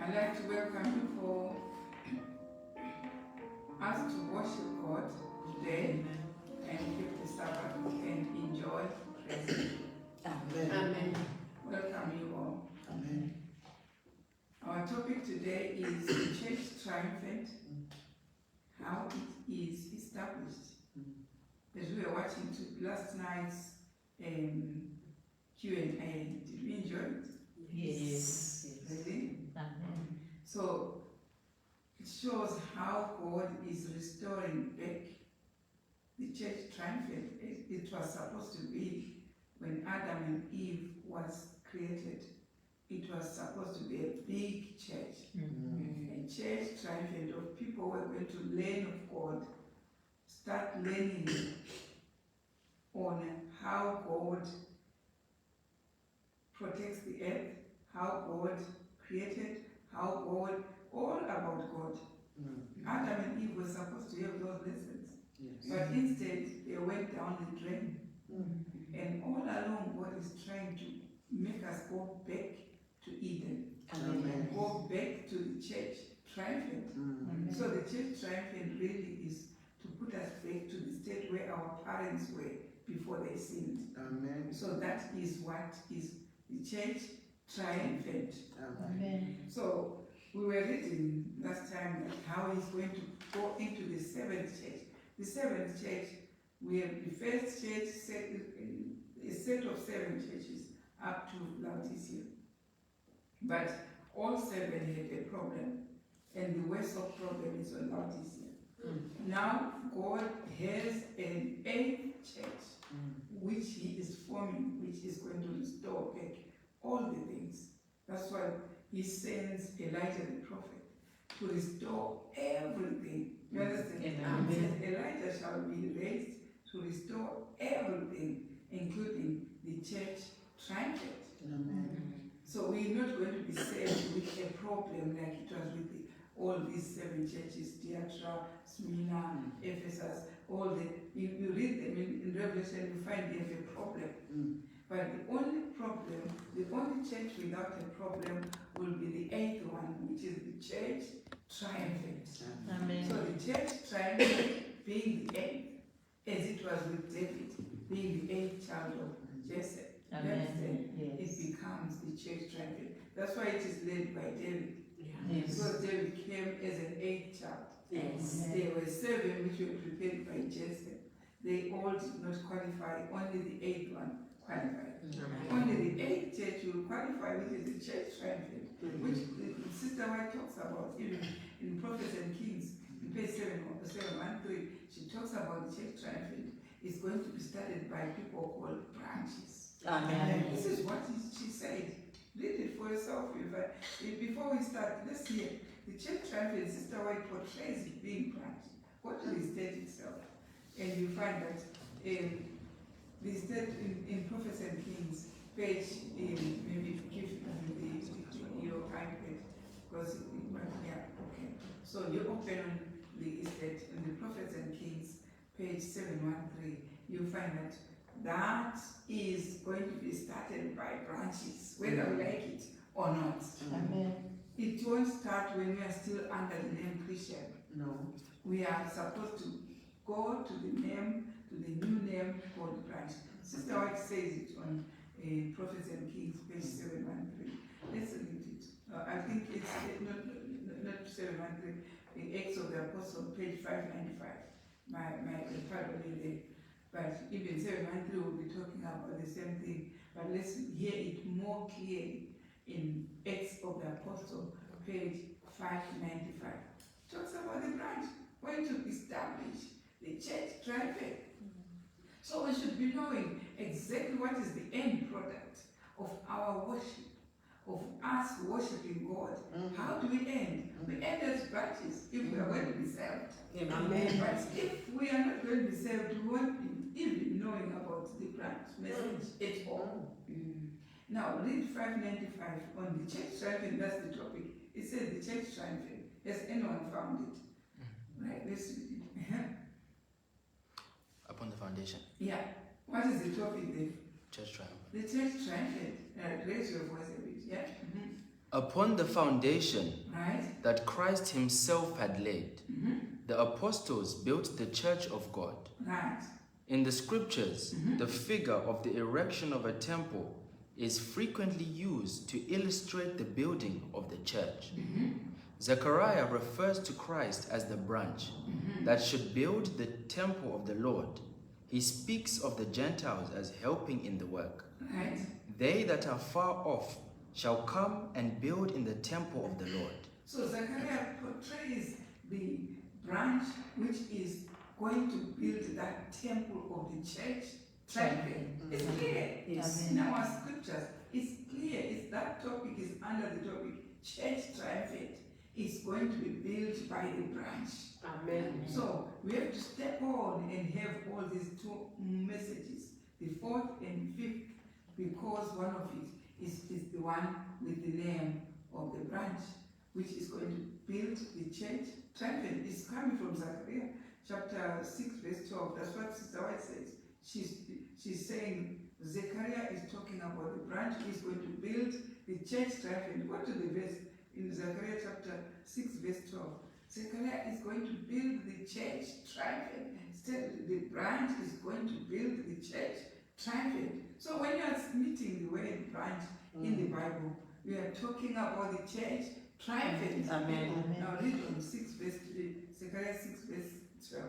I'd like to welcome you for us to worship God today and keep the Sabbath and enjoy praise. Amen. Amen. Welcome you all. Amen. Our topic today is the church triumphant, how it is established. As we were watching last night's Q&A, did we enjoy it? Yes. Really? Amen. So it shows how God is restoring back the church triumphant. It was supposed to be when Adam and Eve was created. It was supposed to be a big church, a church triumphant of people who are going to learn of God, start learning on how God protects the earth, how God created, how God, all about God. Adam and Eve were supposed to have those lessons, but instead they went down the drain. And all along God is trying to make us go back to Eden, Amen. go back to the church triumphant. So the church triumphant really is to put us back to the state where our parents were before they sinned. Amen. So that is what is the church triumphant. Amen. So we were reading last time how he's going to go into the seventh church. The seventh church, we have the first church, a set of 7 churches up to Laodicea. But all 7 had a problem, and the worst of problem is on Laodicea. Now God has an 8th church, which he is forming, which is going to restore back all the things. That's why he sends Elijah the prophet to restore everything. You understand? Amen. He says Elijah shall be raised to restore everything, including the church triumphant. So we're not going to be saved with a problem like it was with all these 7 churches, Thyatira, Smyrna, Ephesus, all the, you read them in Revelation, you find they have a problem. But the only problem, the only church without a problem will be the 8th one, which is the church triumphant. Amen. So the church triumphant being the 8th, as it was with David, being the 8th child of Jesse. Amen. It Yes. becomes the church triumphant. That's why it is led by David. Yes. Because David came as an 8th child. Yes. There were 7 which were prepared by Jesse. They all did not qualify, only the 8th one qualified. Only the 8th church will qualify, which is the church triumphant, which Sister White talks about, even in Prophets and Kings, in page 713, she talks about the church triumphant. It's going to be started by people called branches. Amen. This is what she said. Read it for yourself. Before we start, let's hear. The church triumphant, Sister White portrays it being branch. What will the state itself? And you find that the state in Prophets and Kings, page, maybe give your iPad, because okay. So you open on the estate in the Prophets and Kings, page 713, you find that is going to be started by branches, whether we like it or not. Amen. It won't start when we are still under the name Christian. No. We are supposed to go to the name, to the new name called branch. Sister White says it on Prophets and Kings, page 713. Let's read it. I think it's not 713, the Acts of the Apostle, page 595. My pardon there. But even 713 will be talking about the same thing. But let's hear it more clearly in Acts of the Apostle, page 595. Talks about the branch, going to establish the church triumphant. So we should be knowing exactly what is the end product of our worship, of us worshiping God. How do we end? We end as branches if we are going to be saved. Amen. But if we are not going to be saved, we won't be even knowing about the branch message at all. Now read 595 on the church triumphant. That's the topic. It says the church triumphant. Has anyone found it? Right, let's read it. Upon the foundation. Yeah. What is the topic there? Church triumph. The church triumphant. Raise your voice a bit. Yeah. Upon the foundation right? that Christ himself had laid, the apostles built the church of God. Right. In the scriptures, the figure of the erection of a temple is frequently used to illustrate the building of the church. Zechariah refers to Christ as the branch that should build the temple of the Lord. He speaks of the Gentiles as helping in the work. Right. They that are far off shall come and build in the temple of the Lord. So Zechariah portrays the branch which is going to build that temple of the church. Triumphant. It's clear. Yes. In our scriptures, it's clear. It's that topic is under the topic church triumphant. It's going to be built by the branch. Amen. So we have to step on and have all these two messages, the fourth and fifth, because one of it is the one with the name of the branch, which is going to build the church. Triumphant is coming from Zechariah chapter 6 verse 12. That's what Sister White says. She's saying Zechariah is talking about the branch who is going to build the church triumphant. Go to the verse in Zechariah chapter 6 verse 12. Zechariah is going to build the church triumphant. Instead, the branch is going to build the church triumphant. So when you are meeting the word branch in the Bible, we are talking about the church triumphant. Amen. Now read on 6 verse Zechariah 6 verse 12.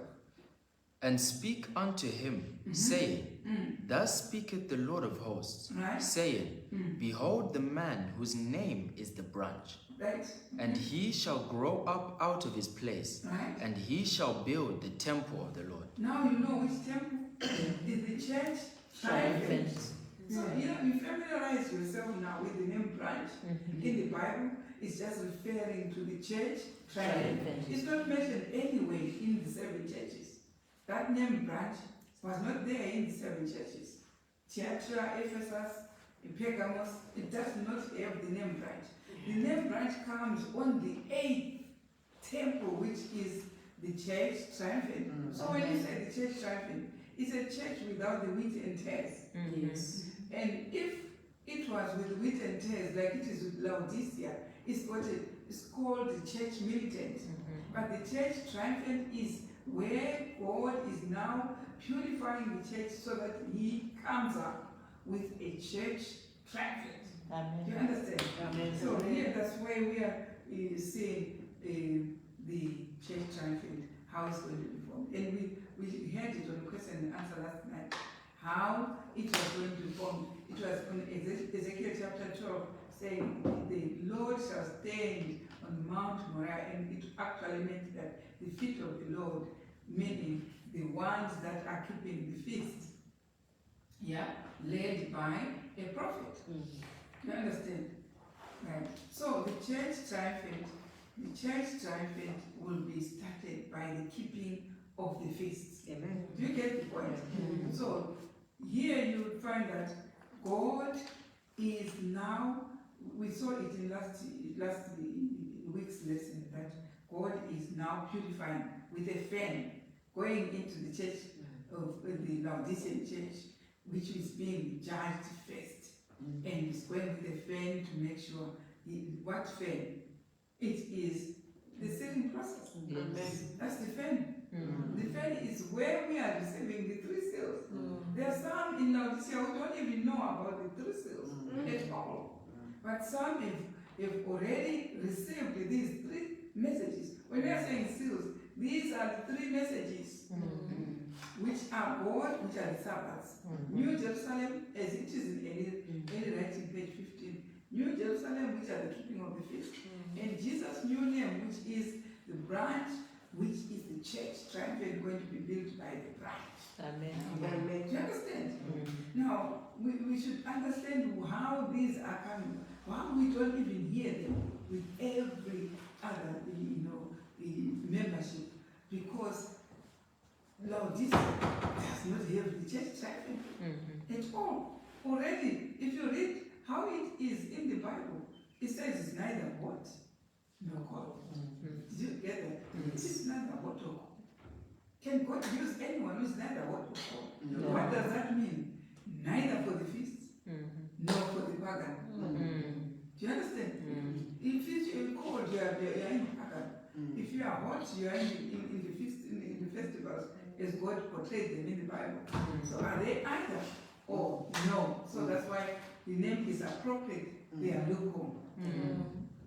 And speak unto him, saying, Thus speaketh the Lord of hosts, Right. saying, Behold the man whose name is the branch, Right. and he shall grow up out of his place, Right. and he shall build the temple of the Lord. Now you know which temple is the church triumphant. So you familiarize yourself now with the name branch in the Bible. It's just referring to the church triumphant. It's not mentioned anywhere in the 7 churches. That name branch was not there in the 7 churches. Thyatira, Ephesus, Pergamos, it does not have the name branch. The name branch comes on the 8th temple, which is the church triumphant. So when you say the church triumphant, it's a church without the wheat and tares. Yes. And if it was with wheat and tares, like it is with Laodicea, it's called the church militant. But the church triumphant is where God is now purifying the church so that he comes up with a church triumphant. Do you understand? Amen. So here, that's why we are seeing the church triumphant, how it's going to be formed. And we had it on question and answer last night, how it was going to be formed. It was on Ezekiel chapter 12, saying, the Lord shall stand on Mount Moriah, and it actually meant that the feet of the Lord, meaning the ones that are keeping the feast, led by a prophet. You understand? Right. So the church triumphant will be started by the keeping of the feasts. Amen. Do you get the point? So here you will find that God is now, we saw it in last week's lesson, that God is now purifying with a fan, going into the church of the Laodicean church, which is being judged first. And he's going with a fan to make sure, what fan? It is the sealing process. Yes. That's the fan. The fan is where we are receiving the 3 seals. There are some in Laodicea who don't even know about the 3 seals at all. But some have already received these 3 messages. When we are saying seals, these are the 3 messages, which are God, which are the Sabbaths. New Jerusalem, as it is in any writing, page 15. New Jerusalem, which are the keeping of the feast. And Jesus' new name, which is the branch, which is the church triumphant, going to be built by the branch. Amen. Do you understand? Now, we should understand how these are coming. Why we don't even hear them with every other, membership, because Laodicea does not have the church triumphant at all. Already, if you read how it is in the Bible, it says it's neither what nor God. Did you get that? It is neither what or God. Can God use anyone who is neither what or God? No. What does that mean? Neither for the feast, nor for the pagan. Do you understand? matter what you are in the festivals, as God portrayed them in the Bible. So are they either or no? So that's why the name is appropriate. They are lukewarm.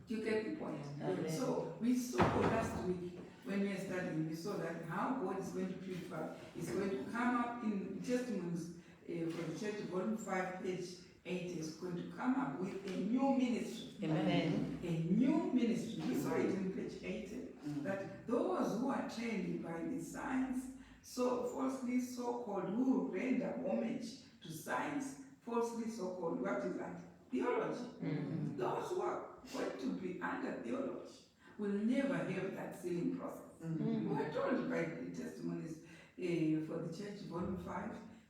You get the point? So we saw last week when we were studying, we saw that how God is going to purify. Is going to come up in testimonies for the church, volume 5, page 8, is going to come up with a new ministry. Amen. A new ministry. We saw it in page 8, that those who are trained by the science, so falsely so-called, who render homage to science, falsely so-called, what is that? Theology. Those who are going to be under theology will never have that sealing process. We are told by the testimonies for the church, volume 5,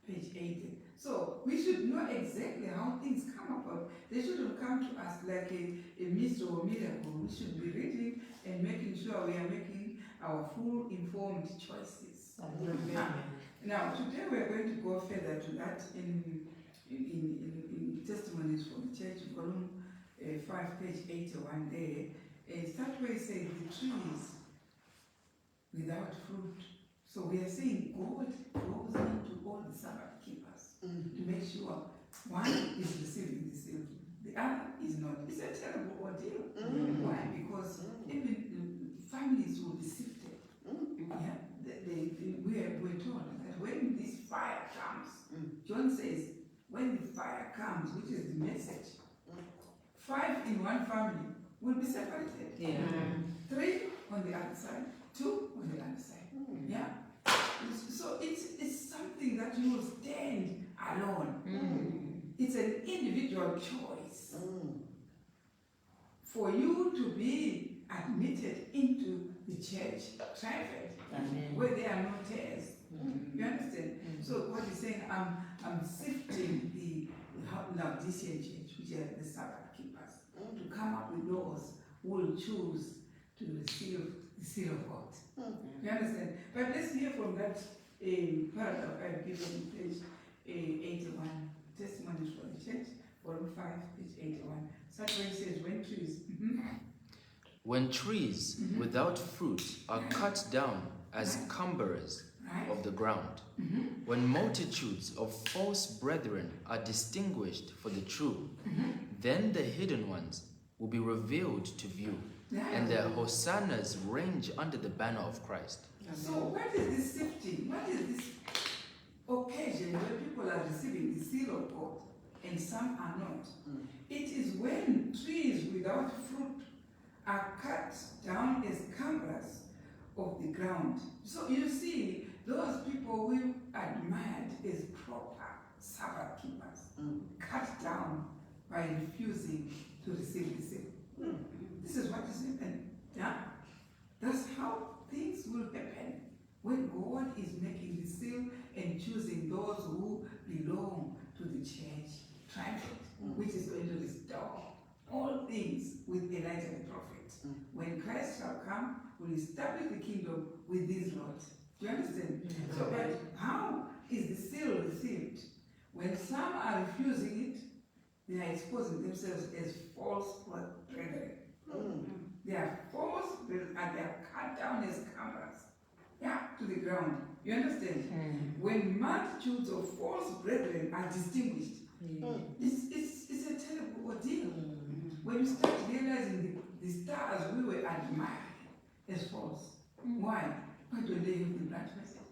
page 80. So we should know exactly how things come about. They shouldn't come to us like a mystery or miracle. We should be reading and making sure we are making our full informed choices. Now today we are going to go further to that in testimonies from the church, volume 5, page 81 there. Start where it says the trees without fruit. So we are saying God goes into all the Sabbath keepers to make sure one is receiving the seal, the other is not. It's a terrible ordeal. Why? Because even families will be sifted. Yeah, we're told that when this fire comes, John says, when the fire comes, which is the message, 5 in one family will be separated. 3 on the other side, 2 on the other side. Yeah. So it's something that you will stand alone. It's an individual choice for you to be admitted into the church, triumphant, where there are no tears. You understand? So what he's saying, I'm sifting the Laodicean church, which are the Sabbath keepers, to come up with those who will choose to receive the seal of God. You understand? But let's hear from that paragraph I've given, page 81, testimonies for the church, volume 5, page 81. Such way it says, when trees. When trees without fruit are cut down as cumberers of the ground, when multitudes of false brethren are distinguished for the true, then the hidden ones will be revealed to view, and their hosannas range under the banner of Christ. So what is this sifting? What is this occasion where people are receiving the seal of God and some are not? It is when trees without fruit are cut down as cumberers of the ground. So you see, those people we admired as proper Sabbath keepers cut down by refusing to receive the seal. This is what is happening. Yeah? That's how things will happen when God is making the seal and choosing those who belong to the church triumphant, which is going to restore all things with Elijah the prophet. When Christ shall come, will establish the kingdom with these lots. Do you understand? So, but how is the seal received? When some are refusing it, they are exposing themselves as false brethren. They are false brethren and they are cut down as cameras, to the ground. You understand? When multitudes of false brethren are distinguished, it's a terrible ordeal. When you start realizing the stars we were admiring as false. Why? Why don't they have the blood vessel?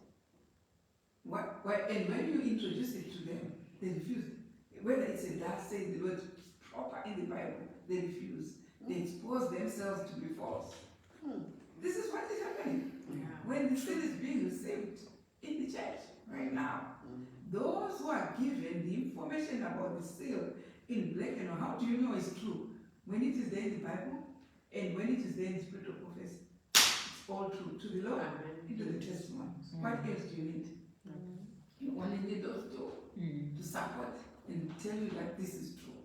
Why? And when you introduce it to them, they refuse. Whether it's a dark saying the word proper in the Bible, they refuse. They expose themselves to be false. This is what is happening. When the seal is being received in the church right now, those who are given the information about the seal in black and white, how do you know it's true? When it is there in the Bible, and when it is there in the spirit of prophecy, it's all true to the Lord, into the testimony. What else do you need? You only need those two to support and tell you that this is true.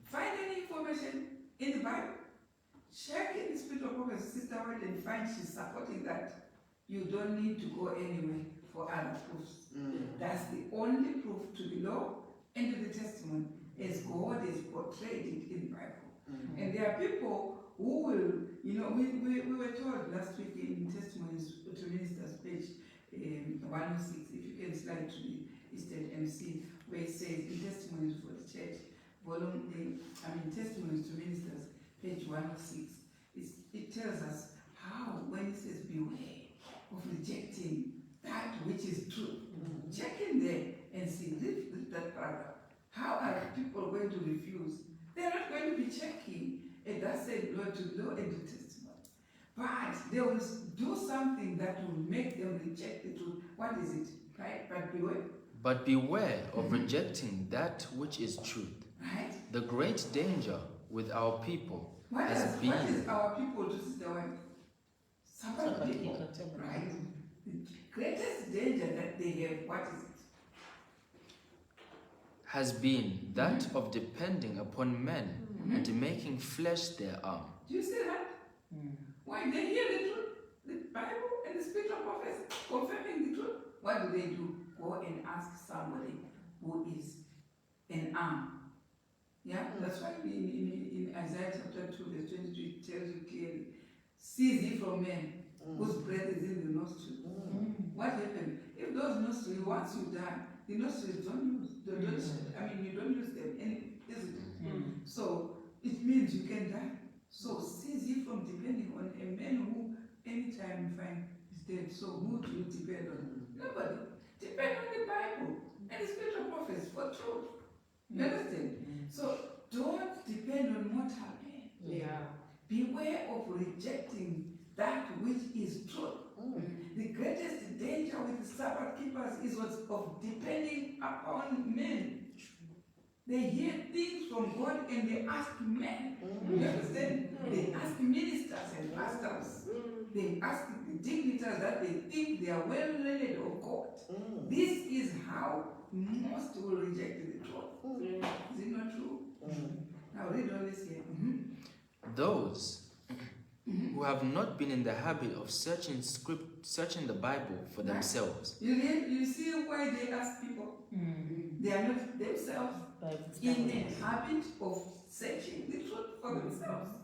Find any information in the Bible, check in the spirit of prophecy, Sister White, and find she's supporting that. You don't need to go anywhere for other proofs. That's the only proof to the law and to the testimony, as God has portrayed it in the Bible. And there are people who will, we were told last week in Testimonies to Ministers page 106, if you can slide to the Eastern MC, where it says in Testimonies for the Church, Testimonies to Ministers, page 106, it tells us how, when it says beware of rejecting that which is true. Check in there and see, read that paragraph. How are people going to refuse? They're not going to be checking it does say Lord to law and to testimony. But they will do something that will make them reject the truth. What is it? Right? But beware. But beware of rejecting that which is truth. Right? The great danger with our people What has is been... our people to sister wife? Sabbath people. Right? The greatest danger that they have, what is it? Has been that of depending upon men and making flesh their arm. Do you see that? When they hear the truth, the Bible and the spiritual prophets confirming the truth, what do? Go and ask somebody who is an arm. Yeah? That's why in Isaiah chapter 2, verse 22, it tells you clearly, cease ye from men whose breath is in the nostril. What happened? If those nostrils, once you die, the nostrils don't use. You don't use them, is it? So it means you can die. So cease ye from depending on a man who anytime you find is dead. So who do you depend on? Nobody. Depend on the Bible and the spiritual prophets for truth. You understand? So don't depend on mortal men. Yeah. Beware of rejecting that which is truth. The greatest danger with the Sabbath keepers is of depending upon men. They hear things from God and they ask men. You understand? They ask ministers and pastors. They ask the dignitaries that they think they are well learned of God. This is how most will reject the truth. Is it not true? Now read all this here. Those who have not been in the habit of searching the Bible for themselves. You see why they ask people? They are not themselves in the habit of searching the truth for themselves.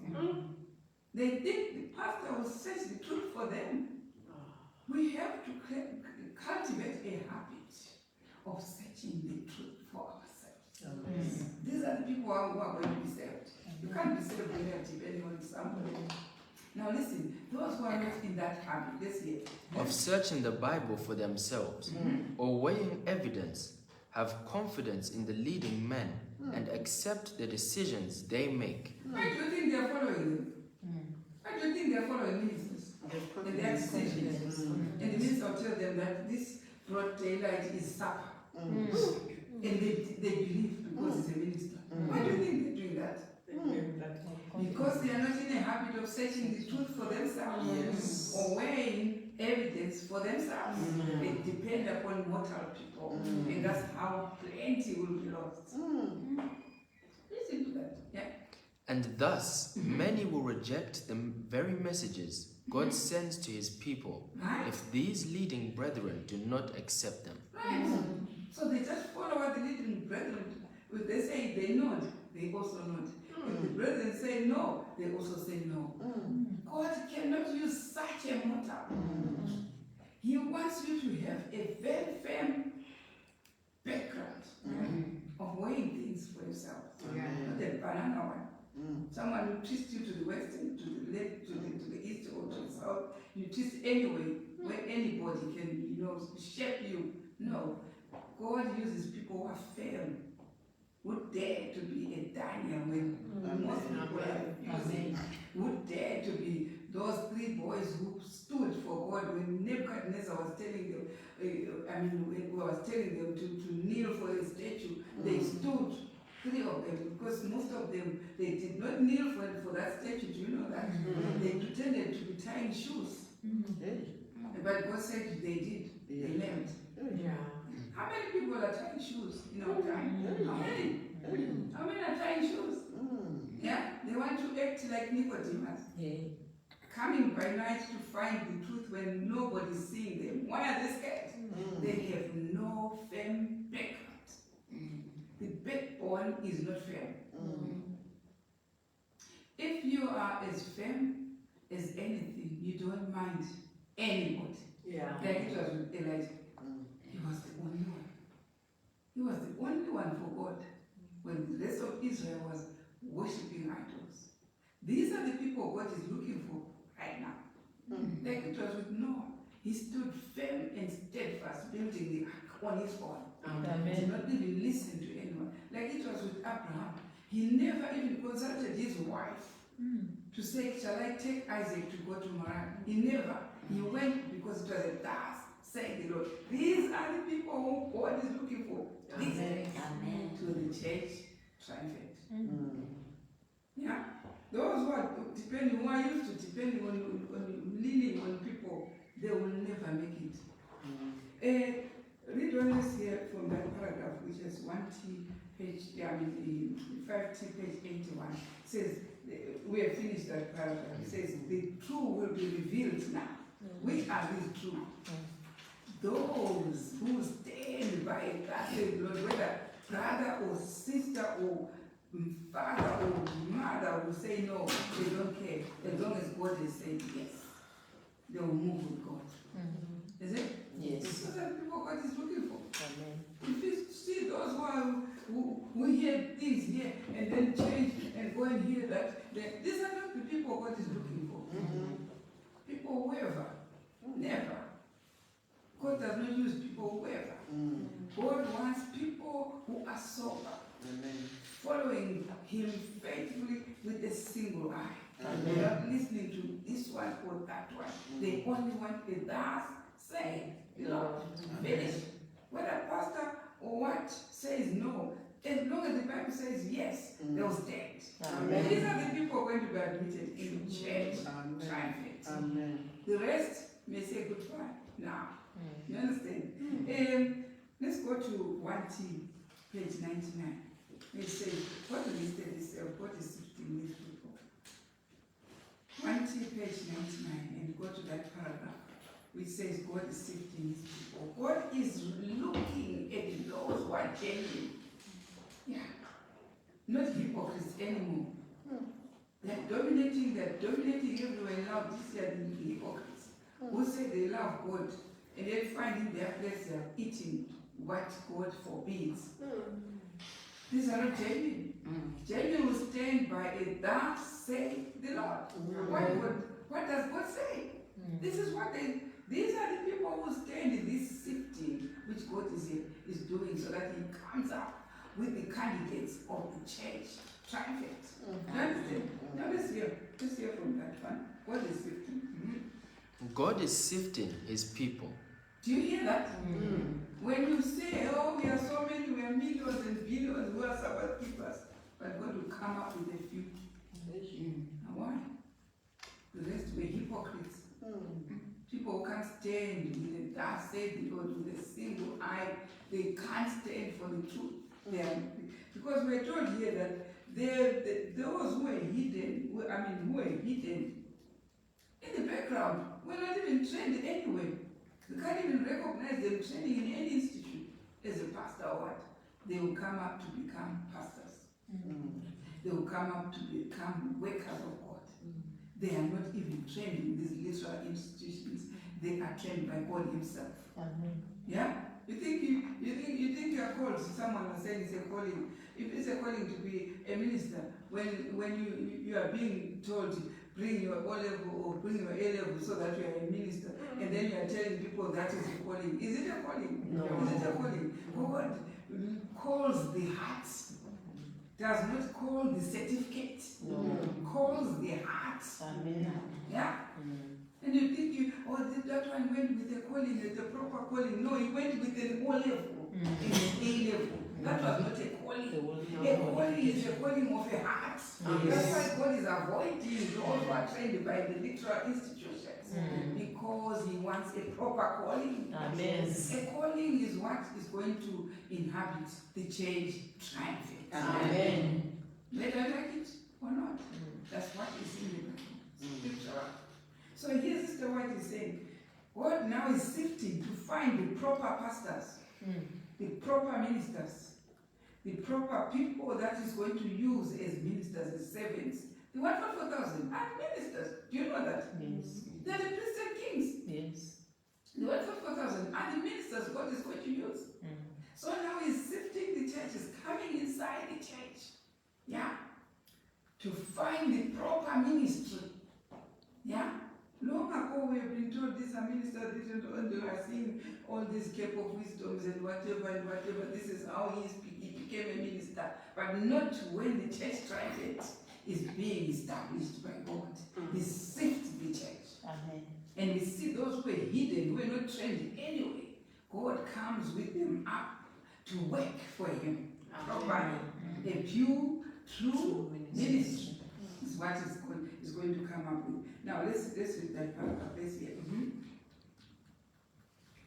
They think the pastor will search the truth for them. We have to cultivate a habit of searching the truth for ourselves. These are the people who are going to be saved. You can't be saved when you're depending on somebody. Now listen, those who are not in that habit, let's hear. Of searching the Bible for themselves or weighing evidence, have confidence in the leading men and accept the decisions they make. Why do you think they are following them? Why do you think they are following ministers? And their decisions. And the minister will tell them that this broad daylight is supper. And they believe because he's a minister. Why do you think they're doing that? Because they are not in a habit of searching the truth for themselves or weighing evidence for themselves. They depend upon mortal people, and that's how plenty will be lost. Listen to that. Yeah. And thus, many will reject the very messages God sends to his people if these leading brethren do not accept them. Right. So they just follow what the leading brethren, if they say they nod, they also nod. If the brethren say no, they also say no. God cannot use such a mortal. He wants you to have a very firm background of weighing things for yourself. Not a banana one. Someone will twist you to the west, to the left, to the east, or to the south. You twist anyway, where anybody can, shape you. No. God uses people who are firm, would dare to be a Daniel when most people are refusing, would dare to be those three boys who stood for God when Nebuchadnezzar was telling them, when he was telling them to kneel for a statue, they stood, three of them, because most of them, they did not kneel for that statue. Do you know that? They pretended to be tying shoes. But God said they did. They learned. How many people are tying shoes in our time? How many? How many are tying shoes? Yeah? They want to act like Nicodemus. Coming by night to find the truth when nobody's seeing them. Why are they scared? They have no firm background. The backbone is not firm. If you are as firm as anything, you don't mind anybody. Yeah. Like it was with Elijah. He was the only one. He was the only one for God when the rest of Israel was worshipping idols. These are the people God is looking for right now. Like it was with Noah. He stood firm and steadfast, building the ark on his own. He did not even listen to anyone. Like it was with Abraham. He never even consulted his wife to say, shall I take Isaac to go to Moriah? He never. He went because it was a task, saying the Lord. These are the people who God is looking for. Listen to the church triumphant. Yeah? Those who are depending, who are used to depending on leaning on people, they will never make it. Read one else here from that paragraph, which is 1T page, 5T page 81. It says, we have finished that paragraph. It says, the truth will be revealed now. Which are these truths? Those who stand by God's Lord, whether brother or sister or father or mother will say no, they don't care. As long as God has said yes, they will move with God. Is it? Yes. Those are the people God is looking for. Amen. If you see those who hear things here and then change and go and hear that, these are not the people God is looking for. People whoever, never. God does not use people whoever. God wants people who are sober, following Him faithfully with a single eye. They are not listening to this one or that one. They only want the thus say, Lord, finish. Whether pastor or what says no, as long as the Bible says yes, they'll stand. These are the people going to be admitted in church triumphant. The rest may say goodbye now. You understand? Let's go to 1T, page 99. It says, God listed Himself, God is sifting these people. 1T, page 99, and go to that paragraph, which says God is sifting His people. God is looking at those who are genuine. Yeah. Not hypocrites anymore. They're dominating everywhere now. This year, the hypocrites who say they love God and then find in their place they are eating what God forbids. These are not genuine. Genuine will stand by a thus say the Lord. What does God say? This is what these are the people who stand in this sifting which God is doing so that He comes up with the candidates of the church triumphant. Understand? Now let's hear from that one. What is sifting? God is sifting His people. Do you hear that? When you say, oh, we are so many, we are millions and billions who are Sabbath keepers, but God will come up with a few. Now why? The rest were hypocrites. People who can't stand with a thus said the Lord with a single eye. They can't stand for the truth. Because we're told here that those who were hidden, who were hidden in the background, were not even trained anyway. You can't even recognize them training in any institute as a pastor or what. They will come up to become pastors. They will come up to become workers of God. They are not even trained in these literal institutions. They are trained by God Himself. Yeah? You think you are called? Someone was saying it's a calling. If it's a calling to be a minister, when you are being told bring your O level or bring your A level so that you are a minister, and then you are telling people that is a calling. Is it a calling? No. Is it a calling? God calls the heart. Does not call the certificate. No. Calls the heart. Yeah? And you think that one went with a calling, the proper calling. No, he went with an O level and an A level. That was not a calling. A calling is a calling of a heart. That's why God is avoiding those who are trained by the literal institutions. Because He wants a proper calling. A calling is what is going to inhabit the church triumphant. Amen. Whether I like it or not. That's what is in the scripture. So here's Sister White is saying, God now is sifting to find the proper pastors, the proper ministers, the proper people that is going to use as ministers, as servants The 144,000 are ministers. Do you know that? Yes. They're the priests and kings. Yes. The 144,000 are the ministers God is going to use. So now he's sifting the churches, coming inside the church. Yeah? To find the proper ministry. Yeah? Long ago we have been told these are ministers, and they are seeing all these cape of wisdoms and whatever. This is how he became a minister. But not when the church triumphant is being established by God. He sifts the church. Amen. And we see those who were hidden, who were not trained anyway. God comes with them up to work for him. Properly. A pure, true ministry is what is going to come up with. Now let's read that paragraph. Let's hear.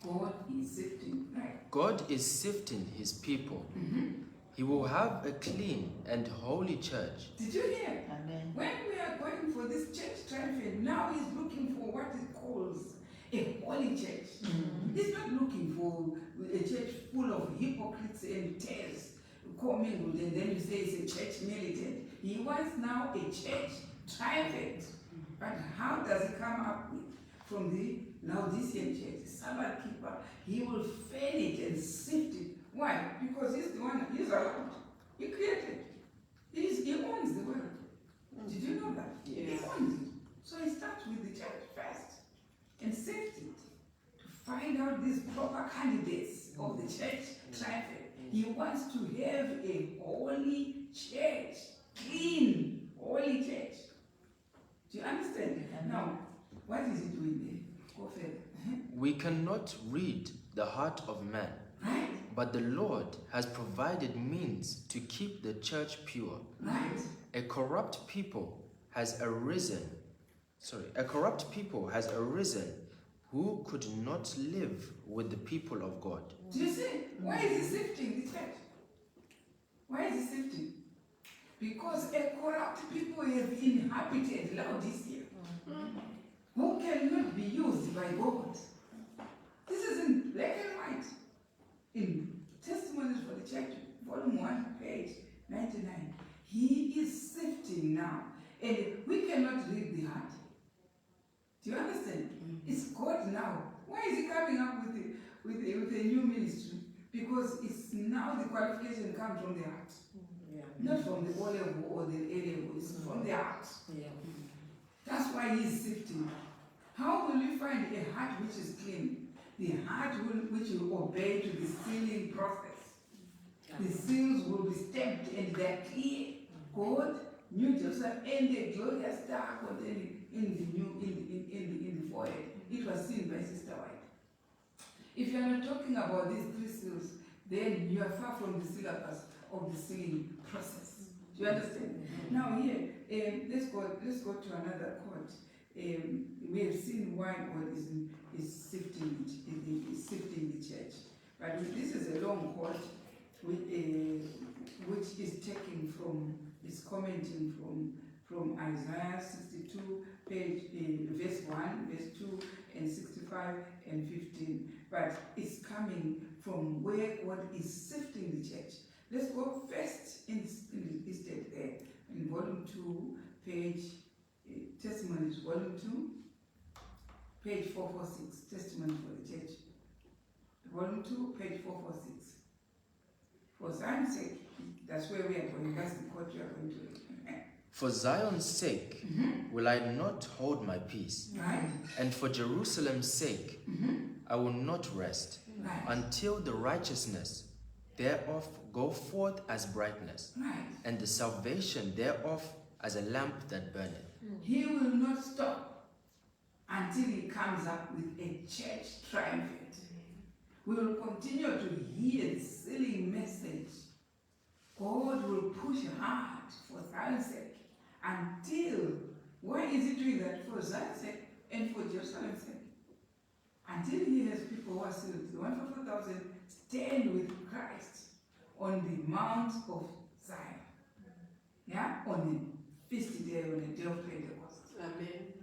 God is sifting, right? God is sifting his people. He will have a clean and holy church. Did you hear? Amen. When we are going for this church triumphant, now he's looking for what he calls a holy church. He's not looking for a church full of hypocrites and tares commingled, and then you say it's a church militant. He wants now a church triumphant. But how does he come up with? From the Laodicean church, the Sabbath keeper, he will fail it and sift it. Why? Because he's the one, he's allowed. He created. He owns the world. Did you know that? Yes. He owns it. So he starts with the church first and sifts it to find out these proper candidates of the church triumphant. He wants to have a holy church, clean, holy church. Do you understand? Now, what is he doing there? Go further. We cannot read the heart of man, Right? but the Lord has provided means to keep the church pure. Right? A corrupt people has arisen. A corrupt people has arisen who could not live with the people of God. Do you see? Why is he sifting the church? Why is he sifting? Because a corrupt people have inhabited Laodicea, who cannot be used by God. This is in black and white. In Testimonies for the Church, volume 1, page 99. He is sifting now. And we cannot read the heart. Do you understand? It's God now. Why is he coming up with a new ministry? Because it's now the qualification comes from the heart. Not from the O level or the A level. It's from the heart. That's why he's sifting. How will you find a heart which is clean? The heart which will obey to the sealing process. The seals will be stamped and they're clear. God, New Jerusalem, and the glorious star contained in the forehead. It was seen by Sister White. If you are not talking about these 3 seals, then you are far from the syllabus of the sealing process. Do you understand? Now here, let's go to another quote. We have seen why God is sifting the church. But this is a long quote which is taken from, is commenting from Isaiah 62, page verse 1, verse 2, and 65 and 15. But it's coming from where God is sifting the church. Let's go first in listed there in volume 2, page Testimonies, volume 2, page 446, Testimony for the Church. Volume 2, page 446. For Zion's sake, that's where we are going. That's the quote you are going to read. For Zion's sake will I not hold my peace, Right? and for Jerusalem's sake I will not rest, Right. until the righteousness thereof go forth as brightness, Right. and the salvation thereof as a lamp that burneth. He will not stop until he comes up with a church triumphant. We will continue to hear the sealing message. God will push hard for Zion's sake until, why is he doing that? For Zion's sake and for Jerusalem's sake. Until he has people who are sealed. The 144,000 stand with Christ on the Mount of Zion. Yeah? On the feast day, on the day of Pentecost. Amen.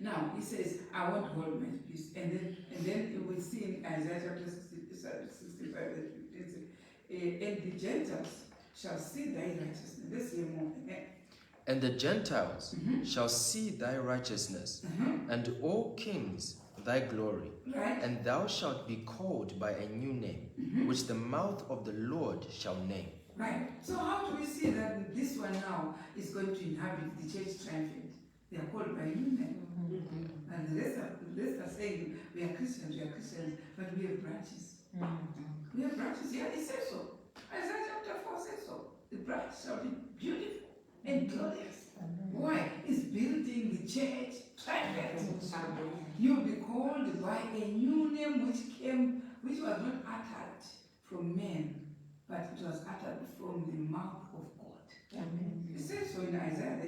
Now, he says, I want to hold my peace. And then we see in Isaiah chapter 65, verse 15, and the Gentiles shall see thy righteousness. Let's hear more. And the Gentiles shall see thy righteousness, and all kings thy glory. Right? And thou shalt be called by a new name, which the mouth of the Lord shall name. Right. So how do we see that this one now is going to inhabit the church triumphant? They are called by a new name. And the rest are saying, we are Christians, but we have branches. We have branches. Yeah, it says so. Isaiah chapter 4 says so. The branch shall be beautiful and glorious. Why? It's building the church triumphant. You will be called by a new name which was not uttered from men, but it was uttered from the mouth of God. It says so in Isaiah.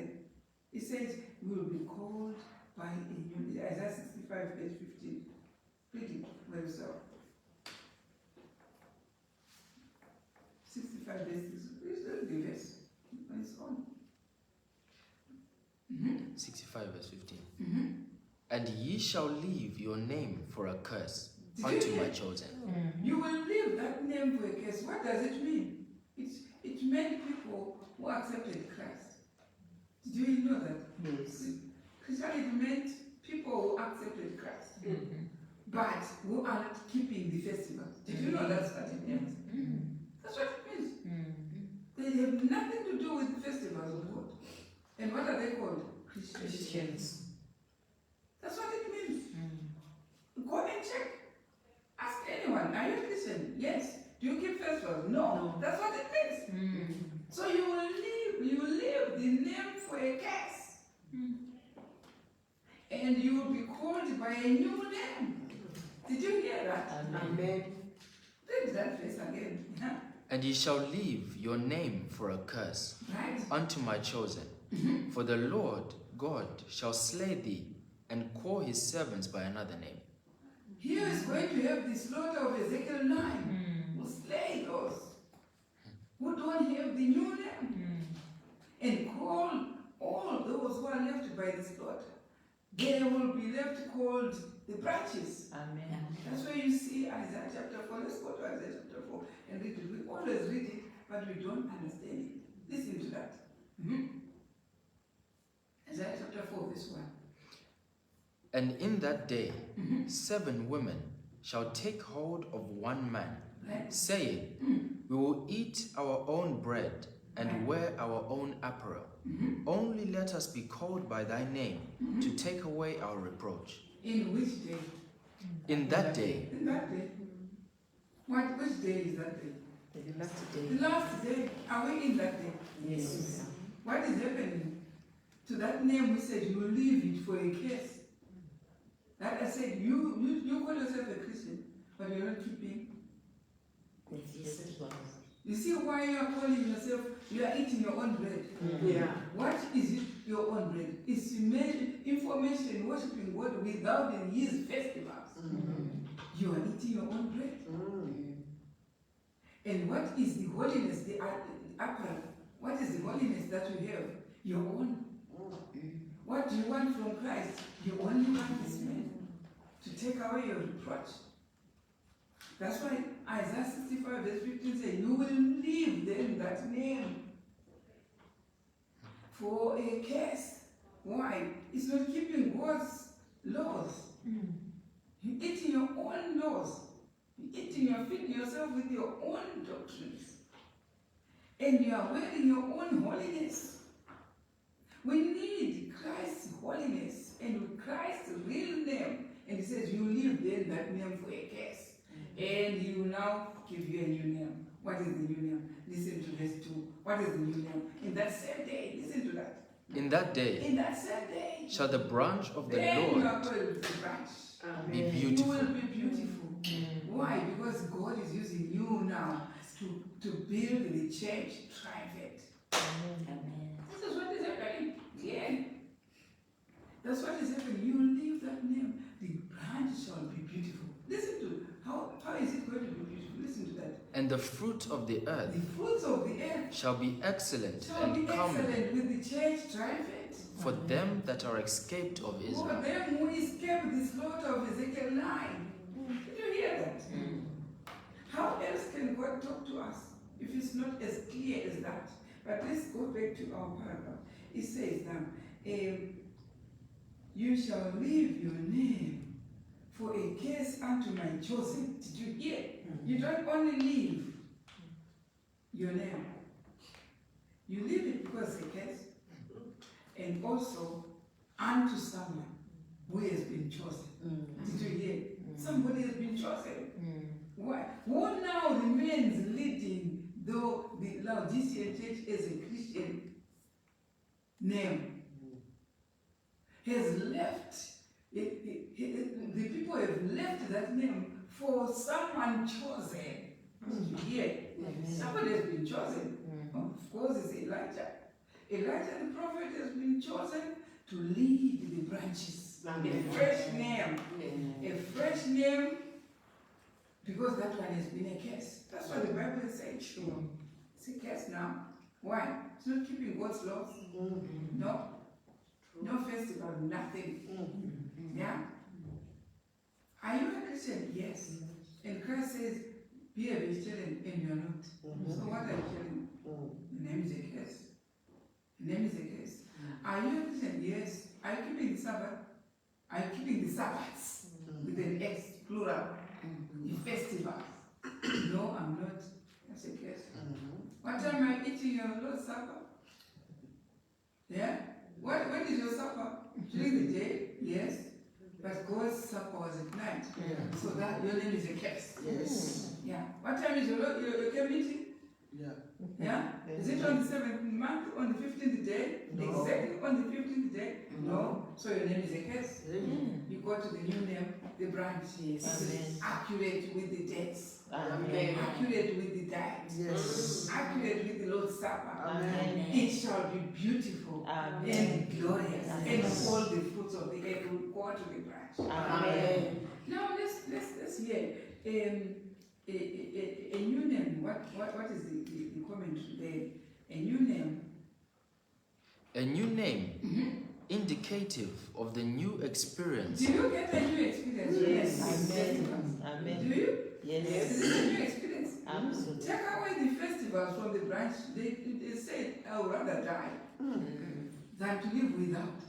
It says, you will be called by a new name. Isaiah 65, verse 15. Read it for yourself. 65 verse 6. Please read the verse on its own. 65 verse 15. And ye shall leave your name for a curse unto my chosen. You will leave that name for a curse. What does it mean? It meant people who accepted Christ. Did you know that? Yes. Christianity meant people who accepted Christ, but who are not keeping the festivals. Did you know that's what it means? That's what it means. They have nothing to do with the festivals of God. And what are they called? Christians. That's what it means. Go and check. Ask anyone, are you a Christian? Yes. Do you keep festivals? No. That's what it means. So you will leave the name for a curse. And you will be called by a new name. Did you hear that? Amen. Read that verse again. And ye shall leave your name for a curse Right? unto my chosen. For the Lord God shall slay thee, and call his servants by another name. Here is going to have the slaughter of Ezekiel 9. Will slay those who don't have the new name. And call all those who are left by the slaughter. They will be left called the branches. Amen. That's where you see Isaiah chapter 4. Let's go to Isaiah chapter 4 and read it. We always read it, but we don't understand it. Listen to that. Isaiah chapter 4, verse 1. And in that day 7 women shall take hold of one man, Right? saying, We will eat our own bread and wear our own apparel. Only let us be called by thy name to take away our reproach. In which day? In that day, In that day. Which day is that day? The last day. The last day. Are we in that day? Yes. What is happening to that name? We said you will leave it for a curse. That I said you call yourself a Christian, but you're not keeping. Yes, it was. You see why you are calling yourself? You are eating your own bread. Yeah. What is it? Your own bread? It's information worshiping God without His festivals. You are eating your own bread. And what is the holiness? The apparel. What is the holiness that you have? Your own. What do you want from Christ? You only want this man to take away your reproach. That's why Isaiah 65 verse 15 says, you will leave them that name for a curse. Why? It's not keeping God's laws. You're eating your own laws. You're feeding yourself with your own doctrines. And you are wearing your own holiness. We need Christ's holiness and with Christ's real name. And he says, you leave then that name for a curse. And he will now give you a new name. What is the new name? Listen to verse 2. What is the new name? In that same day, listen to that. in that day, In that same day, shall the branch of the then you are Lord called the branch. be You beautiful. will be beautiful. Why? Because God is using you now to build the church triumphant. This is what is happening. Yeah. That's what is happening. You will leave that name. The branch shall be beautiful. Listen to how is it going to be beautiful? Listen to that. And the fruit of the earth The fruits of the earth shall be excellent shall be and comely excellent with the church triumphant. for them that are escaped of For Israel. them who escaped the slaughter of Ezekiel 9. Did you hear that? How else can God talk to us if it's not as clear as that? But let's go back to our paragraph. It says now, you shall leave your name for a curse unto my chosen. Did you hear? You don't only leave your name. You leave it because it's a curse, and also unto someone who has been chosen. Did you hear? Somebody has been chosen. Why? Who now remains leading though the Laodicean church as a Christian name has left. The people have left that name for someone chosen. Did you hear? Somebody has been chosen. Of course, it's Elijah. Elijah the prophet has been chosen to lead the branches. A fresh name. A fresh name, because that one has been a curse. That's what the Bible is saying. It's a curse now. Why? It's not keeping God's laws. No. No festival, nothing. Yeah? Are you a Christian? Yes. And Christ says, be a vegetarian, and you're not. So what are you telling? The name is a curse. The name is a curse. Are you a Christian? Yes. Are you keeping the Sabbath? Are you keeping the Sabbaths? With an X, plural. The festivals. No, I'm not. That's a curse. What time are you eating your Lord's Supper? Yeah? When is your supper? During the day? Yes. But God's supper was at night. So that your name is a curse. Yes. Yeah. What time is your camp meeting? Yeah? Is it on the 7th month, on the 15th day? No. Exactly on the 15th day? No. So your name is a curse. You go to the new name, the branch. Amen. Accurate with the dates. Amen. Accurate with the diet. Yes. Accurate with the Lord's Supper. Amen. It shall be beautiful Amen. and glorious, Amen. and all the fruits of the earth will go to the branch. Amen. Now let's hear a new name. What is the commentary there? A new name. A new name, indicative of the new experience. Do you get a new experience? Yes. Festivals. Amen. Do you? Yes. Is it a new experience? Absolutely. Take away the festivals from the branch. They said, I would rather die than to live without.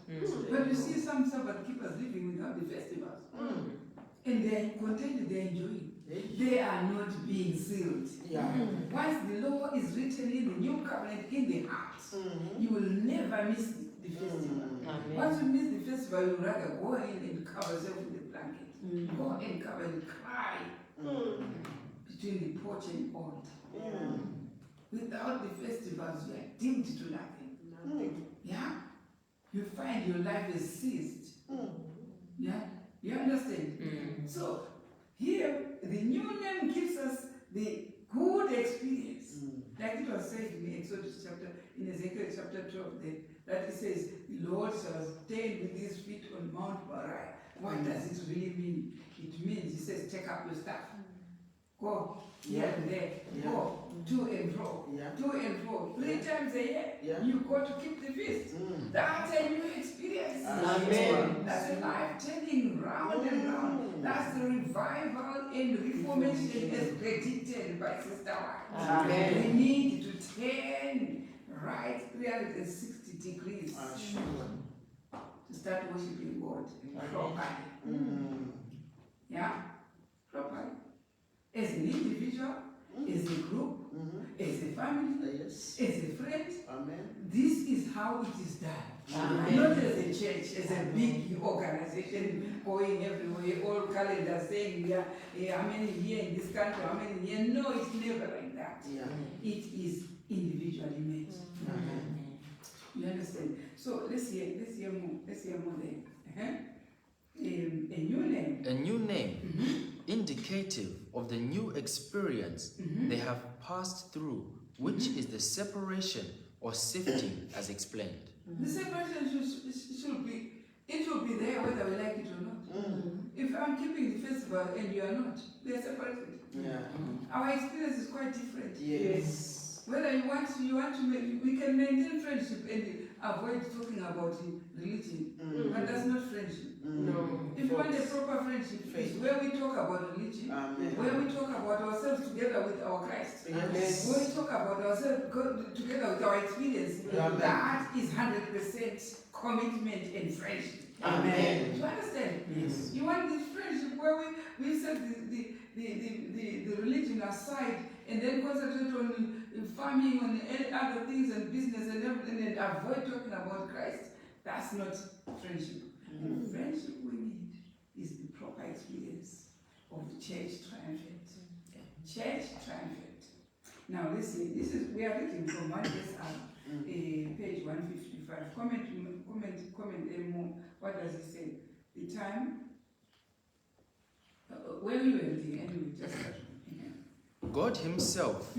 But you see some Sabbath keepers living without the festivals. And they are contented, they are enjoying. They are not being sealed. Once the law is written in the new covenant in the heart, you will never miss the festival. Amen. Once you miss the festival, you rather go in and cover yourself with a blanket. Go and cover and cry between the porch and altar. Without the festivals, you are doomed to nothing. Yeah? You find your life has ceased. Yeah? You understand? So, here, the new name gives us the good experience. Like it was said in Exodus chapter, in Ezekiel chapter 12, that it says, the Lord shall stand with his feet on Mount Moriah. What does it really mean? It means, he says, take up your staff. Go here and there. Go to and fro. To and fro. 3 times a year. You go to keep the feast. That's a new experience. Amen. That's a life turning round and round. That's the revival and reformation as predicted by Sister White. Amen. We need to turn right 360 degrees to start worshiping God properly. Yeah? Properly. As an individual, as a group, as a family, as a friend, this is how it is done. Amen. Not as a church, as a big organization going everywhere, all calendars saying how many here in this country, how many here. No, it's never like that. It is individually made. You understand? So let's hear more. Let's hear more there. A new name. A new name, indicative of the new experience they have passed through, which is the separation or sifting as explained. The separation should be, it will be there whether we like it or not. If I'm keeping the festival and you are not, they are separated. Our experience is quite different. Yes. Whether you want to make, we can maintain friendship and avoid talking about religion, Mm. but that's not friendship. No. If you want a proper friendship, it's where we talk about religion, Amen. where we talk about ourselves together with our Christ, Yes. where we talk about ourselves together with our experience. Amen. That is 100% commitment and friendship. Amen. Do you understand? Yes. You want this friendship where we set the religion aside and then concentrate on farming, on other things and business and everything, and avoid talking about Christ. That's not friendship. The friendship we need is the proper experience of the church triumphant. Church triumphant. Now listen, we are reading from 1 page 155. Comment there more. What does it say? The time. Where we were reading anyway, just that. God himself,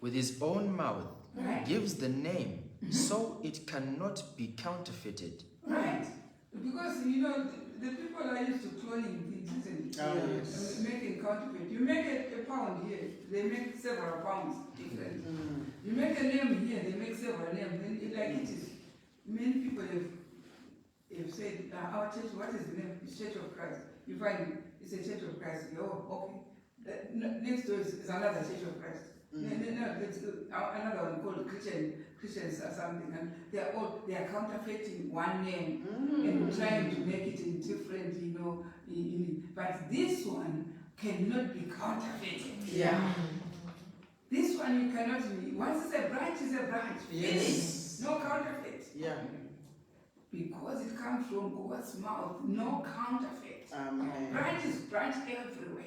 with his own mouth, Right. gives the name, so it cannot be counterfeited. Right. Because, the people are used to cloning things, isn't it? Yes. Making counterfeit. You make a pound here, they make several pounds different. You make a name here, they make several names. Then it is. Many people have said, our church, what is the name? It's Church of Christ. You find it's a Church of Christ. Oh, okay. Next door is another Church of Christ. No, there's another one called Christians or something, and they are counterfeiting one name and trying to make it in different, but this one cannot be counterfeited. Yeah. This one you cannot be. Once it's a branch, it's a branch. Yes. Finished. No counterfeit. Yeah. Because it comes from God's mouth, no counterfeit. Amen. Branch is branch everywhere.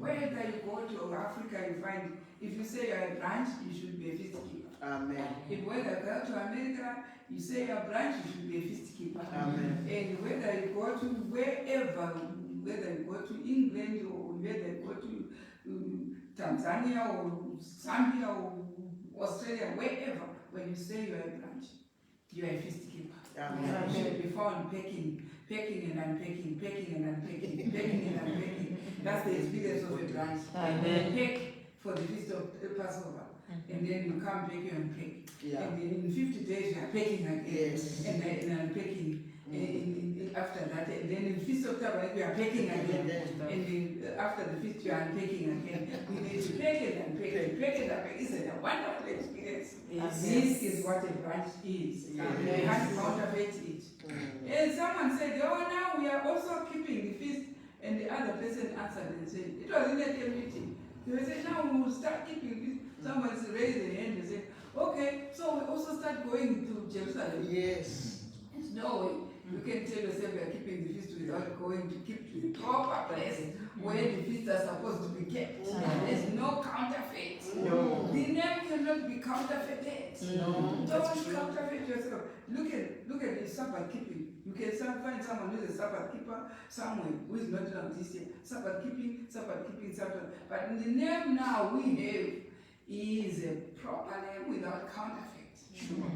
Wherever you go to Africa, you find, if you say you're a branch, you should be a feast keeper. Amen. If whether you go to America, you say you're a branch, you should be a feast keeper. Amen. And whether you go to wherever, whether you go to England or whether you go to Tanzania or Zambia or Australia, wherever, when you say you're a branch, you're a feast keeper. Amen. You should be found packing and unpacking, packing and unpacking, packing and unpacking. That's the experience of a branch. Amen. You pack for the feast of Passover, and then you come back and unpack. Yeah. And then in 50 days you are packing again, Yes. and unpacking after that. And then in Feast of Tabernacle you are packing again, and then after the feast you are unpacking again. You need to pack it and pack it, pack it and pack it. It's a wonderful experience. Yes. This is what a branch is. Yes. You can't counterfeit it. And someone said, oh, now we are also keeping the feast. And the other person answered and said, it was in a meeting. They said, now we will start keeping this. Someone raised their hand and said, okay, so we also start going to Jerusalem. Yes. There's no way you can tell yourself you are keeping the feast without going to keep to the proper place where the feasts are supposed to be kept. There's no counterfeit. No. The name cannot be counterfeited. No. Don't counterfeit yourself. Look at the Sabbath keeping. You can find someone who is a Sabbath keeper somewhere who is not on this year. Sabbath keeping, Sabbath. But the name now we have is a proper name without counterfeit. Sure.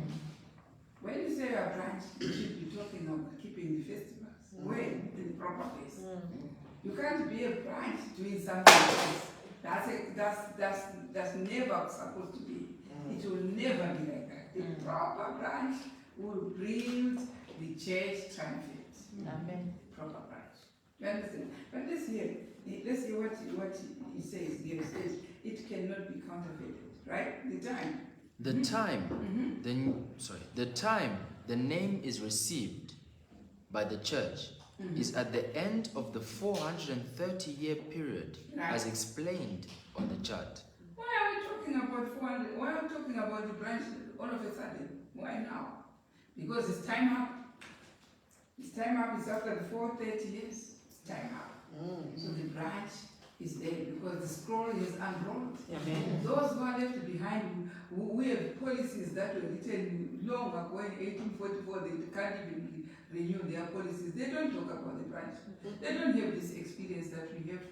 When you say a branch, you should be talking about keeping the festivals. Where? In the proper place. You can't be a branch doing something else. That's never supposed to be. It will never be like that. The proper branch will build the church triumphant. Amen. Proper branch. You understand? But let's hear what he says here. He says it cannot be counterfeited. Right? The time. The time the name is received by the church is at the end of the 430-year period, as explained on the chart. Why are we talking about 400? Why are we talking about the branch all of a sudden? Why now? Because it's time up. It's time up. It's after the 430 years. It's time up. So the branch is there because the scroll is unrolled. Amen. Those who are left behind, we have policies that were written long ago in 1844. They can't even renew their policies. They don't talk about the branch. They don't have this experience that we have.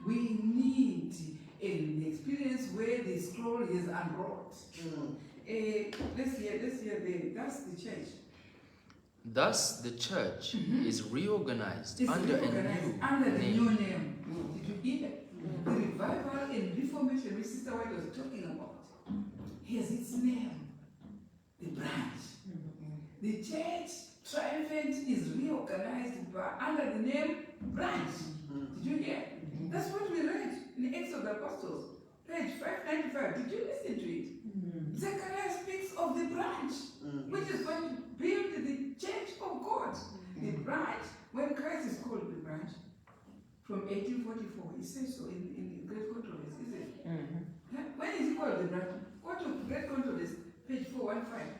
We need an experience where the scroll is unrolled. Let's hear that's the church. Thus, the church is reorganized under the name. new name. Did you hear? The revival and reformation which Sister White was talking about has its name, the branch. the church triumphant is reorganized under the name branch. Did you hear? That's what we read in the Acts of the Apostles, page 595. Did you listen to it? Zechariah speaks of the branch, which is going to build the church of God. The branch, when Christ is called the branch, from 1844, he says so in Great Controversy, is it? Yeah? When is he called the branch? Go to Great Controversy, page 415.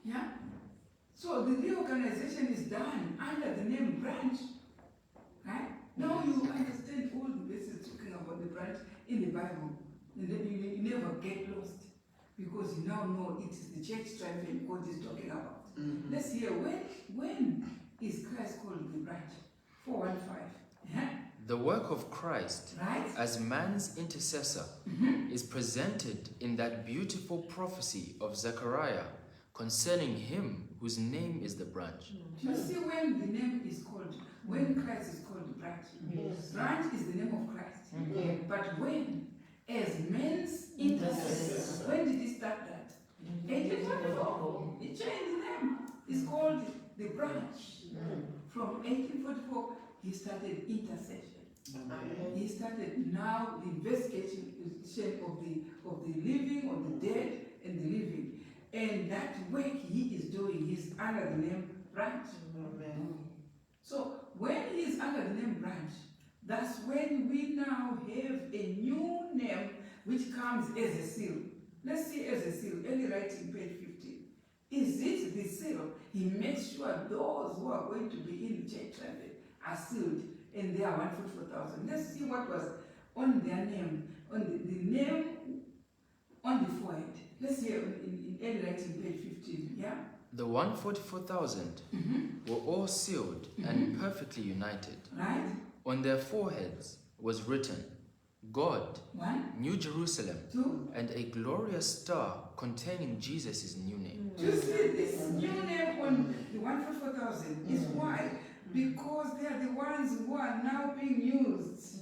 Yeah? So the reorganization is done under the name branch. Right? Now you understand all the verses talking about the branch in the Bible. And then you never get lost. Because you now know it is the church triumphant God is talking about. Let's hear when is Christ called the branch? 415. Yeah? The work of Christ Right? as man's intercessor is presented in that beautiful prophecy of Zechariah concerning him whose name is the branch. You see when the name is called, when Christ is called the branch. Yes. Branch is the name of Christ. But when? As man's intercessor. When did he start that? 1844. He changed the name. It's called the branch. From 1844, he started intercession. He started now the investigation of the living, of the dead, and the living. And that work he is doing, he's under the name branch. So when he is under the name branch, that's when we now have a new name which comes as a seal. Let's see as a seal. Early writing, page 15. Is it the seal? He makes sure those who are going to be in the church are sealed, and they are 144,000. Let's see what was on their name, on the name on the forehead. Let's hear in early writing, page 15. Yeah? The 144,000 were all sealed and perfectly united. Right? On their foreheads was written, God, 1, New Jerusalem, 2. and a glorious star containing Jesus' new name. Do you see this new name on the 144,000 is why? Because they are the ones who are now being used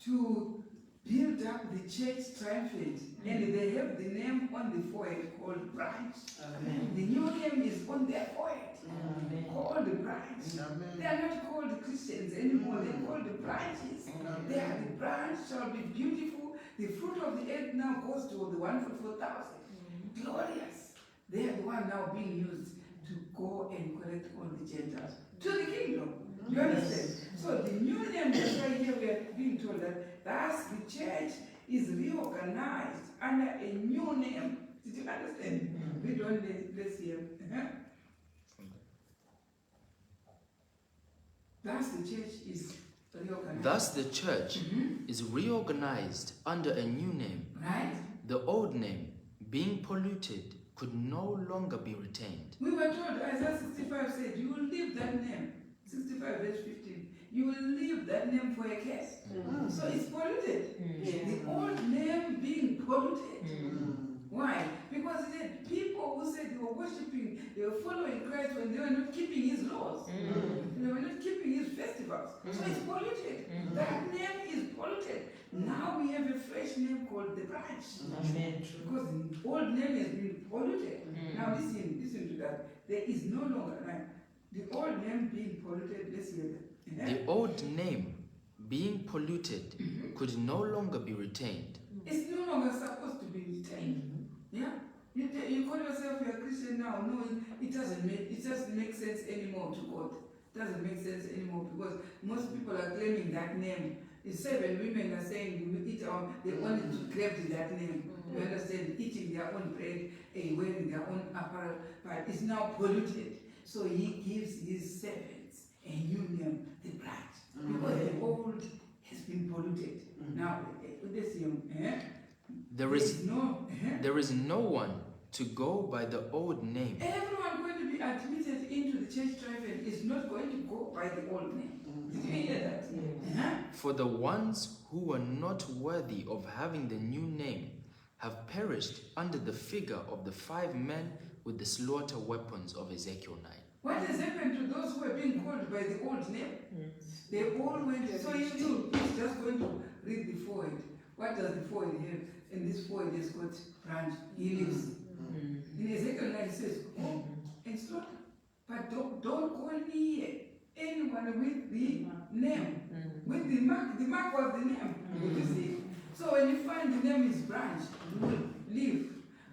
to build up the church triumphant, and they have the name on the forehead called branch. The new name is on their forehead called the branch. They are not called Christians anymore, they are called the branches. They are the branch, shall be beautiful. The fruit of the earth now goes to the 144,000. Glorious. They are the one now being used to go and collect all the Gentiles to the kingdom. You understand? So the new name, that's why here we are being told that thus the church is reorganized under a new name. Did you understand? We don't let's hear. Thus the church is reorganized. Thus the church is reorganized under a new name. Right? The old name, being polluted, could no longer be retained. We were told, Isaiah 65 said, you will leave that name. 65 verse 15. You will leave that name for a curse. So it's polluted. The old name being polluted. Why? Because he said people who said they were worshipping, they were following Christ when they were not keeping his laws. They were not keeping his festivals. So it's polluted. That name is polluted. Now we have a fresh name called the branch. Because the old name has been polluted. Now listen to that. There is no longer, right? The old name being polluted, let's hear that. The old name, being polluted, could no longer be retained. It's no longer supposed to be retained. Yeah? You call yourself a Christian now. No, it doesn't make sense anymore to God. It doesn't make sense anymore because most people are claiming that name. The 7 women are saying they wanted to grab that name. You understand? Eating their own bread, wearing their own apparel, but it's now polluted. So he gives his servants a new name, the branch. Because the old has been polluted. Now, this There is no one to go by the old name. Everyone going to be admitted into the church triumphant is not going to go by the old name. Did you hear that? For the ones who were not worthy of having the new name have perished under the figure of the 5 men with the slaughter weapons of Ezekiel 9. What has happened to those who are being called by the old name? They all went. So it's just going to read the forehead. What does the forehead have? and this forehead has got branch, he lives. In Ezekiel 9 it says, go and slaughter, but don't go near anyone with the name, with the mark was the name. You see? So when you find the name is branch, you will live.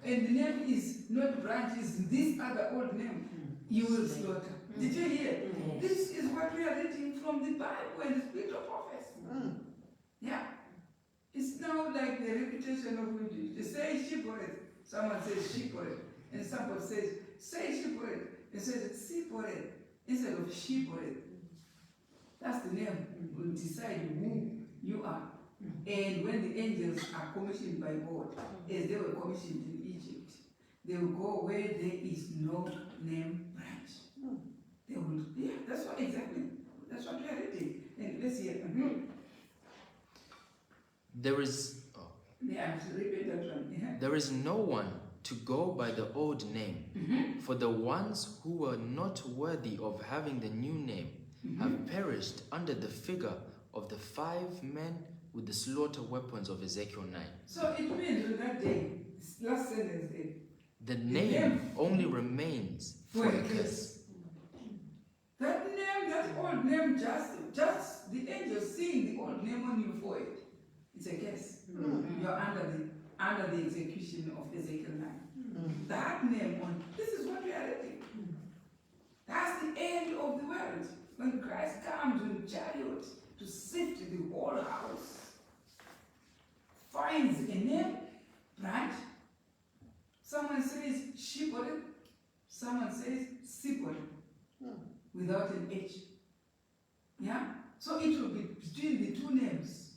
And the name is not branch, is this other old name, you will slaughter. Did you hear? This is what we are reading from the Bible and the Spirit of prophecy. Yeah. It's now like the repetition of English. They say shipwreck, someone says shipwreck, and somebody says, say shipwreck, and says shipwreck instead of shipwreck. That's the name. Will decide who you are. And when the angels are commissioned by God, as they were commissioned in Egypt, they will go where there is no name branch. They will, yeah, that's what exactly. That's what we are reading. And let's hear. There is Yeah, repeat that one. Yeah. there is no one to go by the old name, for the ones who were not worthy of having the new name have perished under the figure of the 5 men with the slaughter weapons of Ezekiel 9. So it means on that day, last sentence there, The name only remains for a curse. that name, that old name, just the angel seeing the old name on your forehead, it's a curse. You are under the execution of Ezekiel 9. That name on, this is what we are reading. That's the end of the world. When Christ comes in chariot to sift the whole house, finds a name, branch. Someone says shipwreck, someone says sipwreck, without an H. Yeah? So it will be between the two names.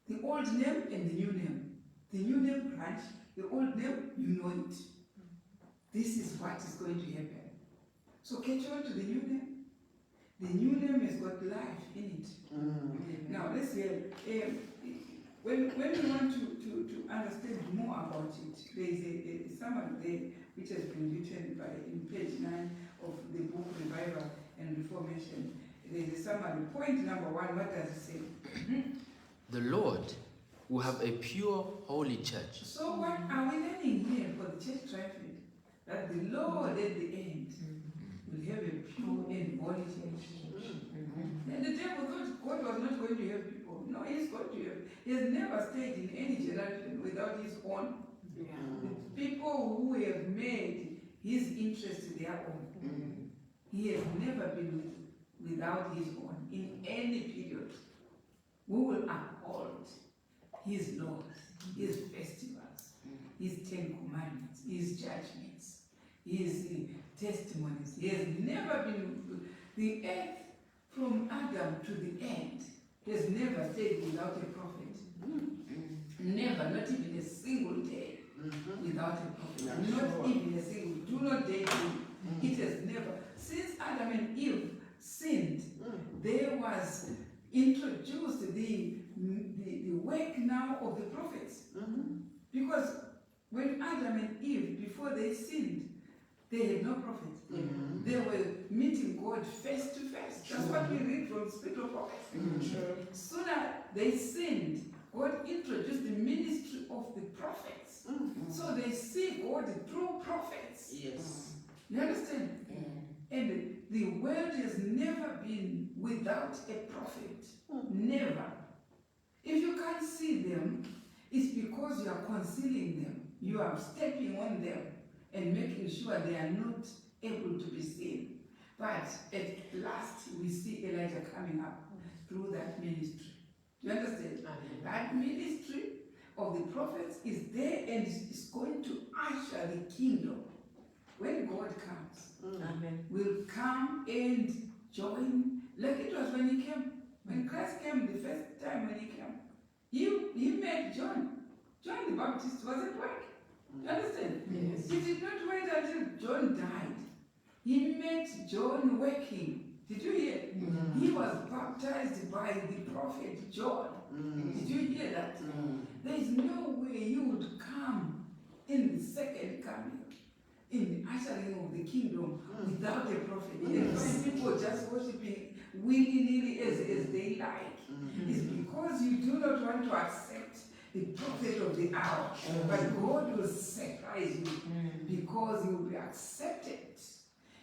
The old name and the new name. The new name branch, the old name, you know it. This is what is going to happen. So catch on to the new name. The new name has got life in it. Now let's hear. When we want to understand more about it, there is a summary there which has been written in page 9 of the book Revival and Reformation. There is a summary. Point number 1, what does it say? The Lord will have a pure, holy church. So what are we learning here for the church traffic? That the Lord at the end will have a pure and holy church. And the devil thought God was not going to have people. No, he's going to have. He has never stayed in any generation without his own. The people who have made his interest their own. He has never been without his own in any period. We will uphold his laws, his festivals, his 10 commandments, his judgments, his testimonies. He has never been, the earth from Adam to the end has never stayed without a prophet. Never, not even a single day without a prophet. Not even a single, do not dare to. It has never. Since Adam and Eve sinned, there was introduced the work now of the prophets. Because when Adam and Eve, before they sinned, they had no prophet. They were meeting God face to face. That's what we read from Spirit of Prophecy. Sooner they sinned, God introduced the ministry of the prophets. So they see God through prophets. Yes. You understand? And the world has never been without a prophet. Never. If you can't see them, it's because you are concealing them. You are stepping on them and making sure they are not able to be seen. But at last, we see Elijah coming up through that ministry. Do you understand? That ministry of the prophets is there and is going to usher the kingdom. When God comes, will come and join, like it was when he came. When Christ came the first time when he came, he met John. John the Baptist was at work. You understand? Yes. He did not wait until John died. He met John working. Did you hear? He was baptized by the prophet John. Did you hear that? There is no way you would come in the second coming, in the ushering of the kingdom, without a prophet. And find people just worshiping willy-nilly as they like. It's because you do not want to accept the prophet of the hour. But God will surprise you because you will be accepted.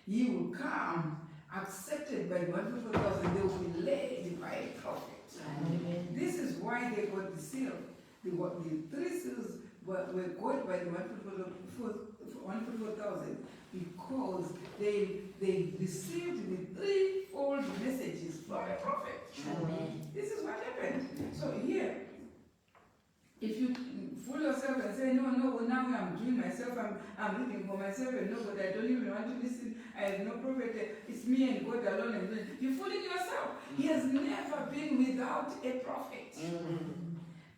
He will come accepted by 1,000. They will be led by a prophet. Amen. This is why they got the seal. The three seals were got by the 1,000 because they received the threefold messages from a prophet. Amen. This is what happened. So here, if you fool yourself and say, no, now I'm doing myself, I'm looking for myself, and no, but I don't even want to listen, I have no prophet, it's me and God alone, and you're fooling yourself. He has never been without a prophet.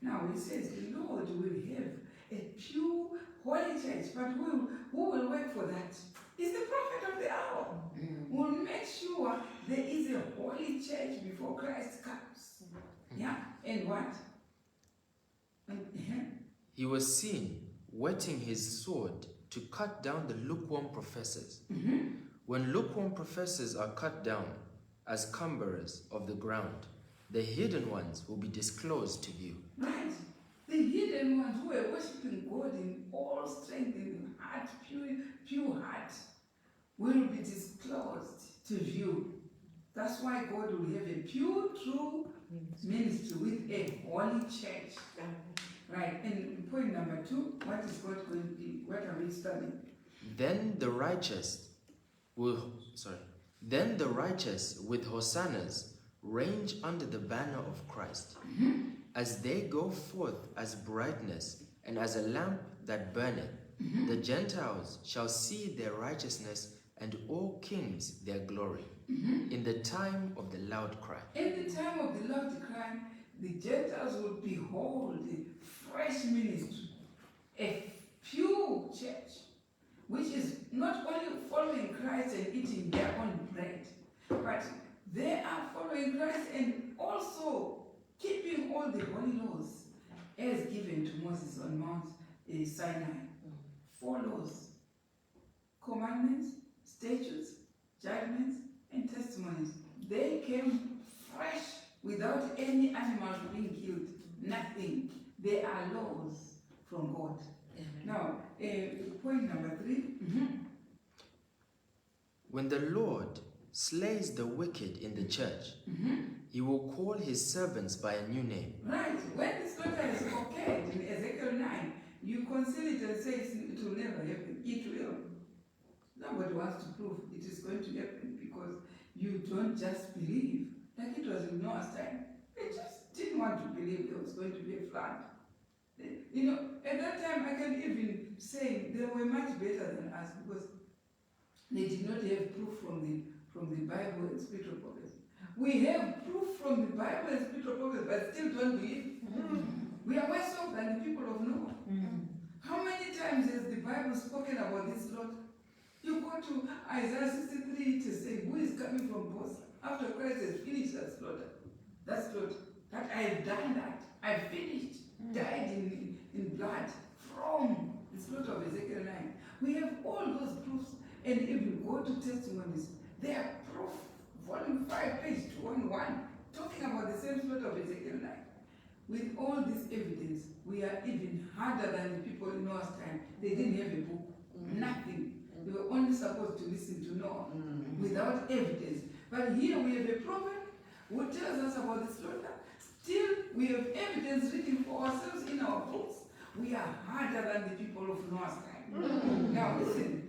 Now it says the Lord will have a pure, holy church, but who will work for that? It's the prophet of the hour. Will make sure there is a holy church before Christ comes. Yeah, and what? He was seen whetting his sword to cut down the lukewarm professors. When lukewarm professors are cut down as cumberers of the ground, the hidden ones will be disclosed to view. Right. The hidden ones who are worshiping God in all strength, in heart, pure heart, will be disclosed to view. That's why God will have a pure, true ministry with a holy church. Right. And point number 2, what is God going to do? What are we studying? Then the righteous with hosannas range under the banner of Christ. As they go forth as brightness and as a lamp that burneth, the Gentiles shall see their righteousness, and all kings their glory. In the time of the loud cry. In the time of the loud cry, the Gentiles will behold a fresh ministry, a pure church, which is not only following Christ and eating their own bread, but they are following Christ and also keeping all the holy laws as given to Moses on Mount Sinai. 4 laws: commandments, statutes, judgments, and testimonies. They came fresh without any animals being killed. Nothing. They are laws from God. Now, point number 3. When the Lord slays the wicked in the church, he will call his servants by a new name. Right. When the slaughter is okayed in Ezekiel 9, you consider it and say it will never happen. It will. Nobody wants to prove it is going to happen because you don't just believe. Like it was in Noah's time. They just didn't want to believe there was going to be a flood. You know, at that time I can even say they were much better than us because they did not have proof from the Bible and spiritual prophets. We have proof from the Bible and spiritual prophets, but still don't believe. We are worse off than the people of Noah. How many times has the Bible spoken about this slaughter? You go to Isaiah 63 to say, who is coming from Bosa after Christ has finished that slaughter? That slaughter. That I have done that. I finished. Died in blood from the slaughter of Ezekiel 9. We have all those proofs, and if you go to testimonies, they are proof. Volume 5, page 211, talking about the same slaughter of Ezekiel 9. With all this evidence, we are even harder than the people in Noah's time. They didn't have a book, nothing. They were only supposed to listen to Noah without evidence. But here we have a prophet who tells us about the slaughter. Still, we have evidence written for ourselves in our books. We are harder than the people of Noah's time. Now listen,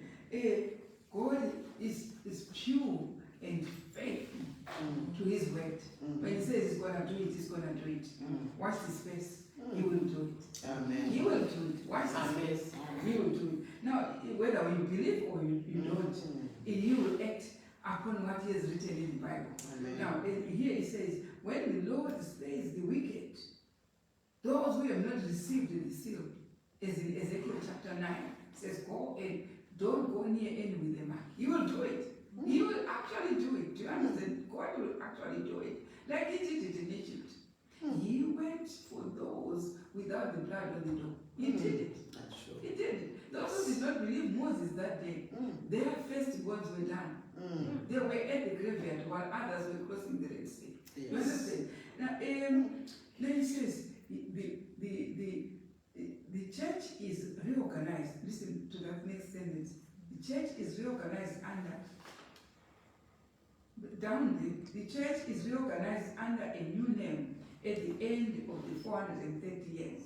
God is pure and faithful to his word. When he says he's going to do it, he's going to do it. Watch his face. He will do it. Amen. He will do it. Watch his face. He will do it. Now, whether you believe or you don't, he will act upon what he has written in the Bible. Amen. Now, here it says, when the Lord slays the wicked, those who have not received the seal, as in Ezekiel chapter 9, it says, go and don't go near any with the mark. He will do it. He will actually do it. Do you understand? God will actually do it. Like he did it in Egypt. He went for those without the blood on the door. He did it. That's true. He did it. Those who did not believe Moses that day, their firstborns were done. They were at the graveyard while others were crossing the Red Sea. Yes. You understand? Now, then he says, the the church is reorganized. Listen to that next sentence. The church is reorganized under, the church is reorganized under a new name at the end of the 430 years.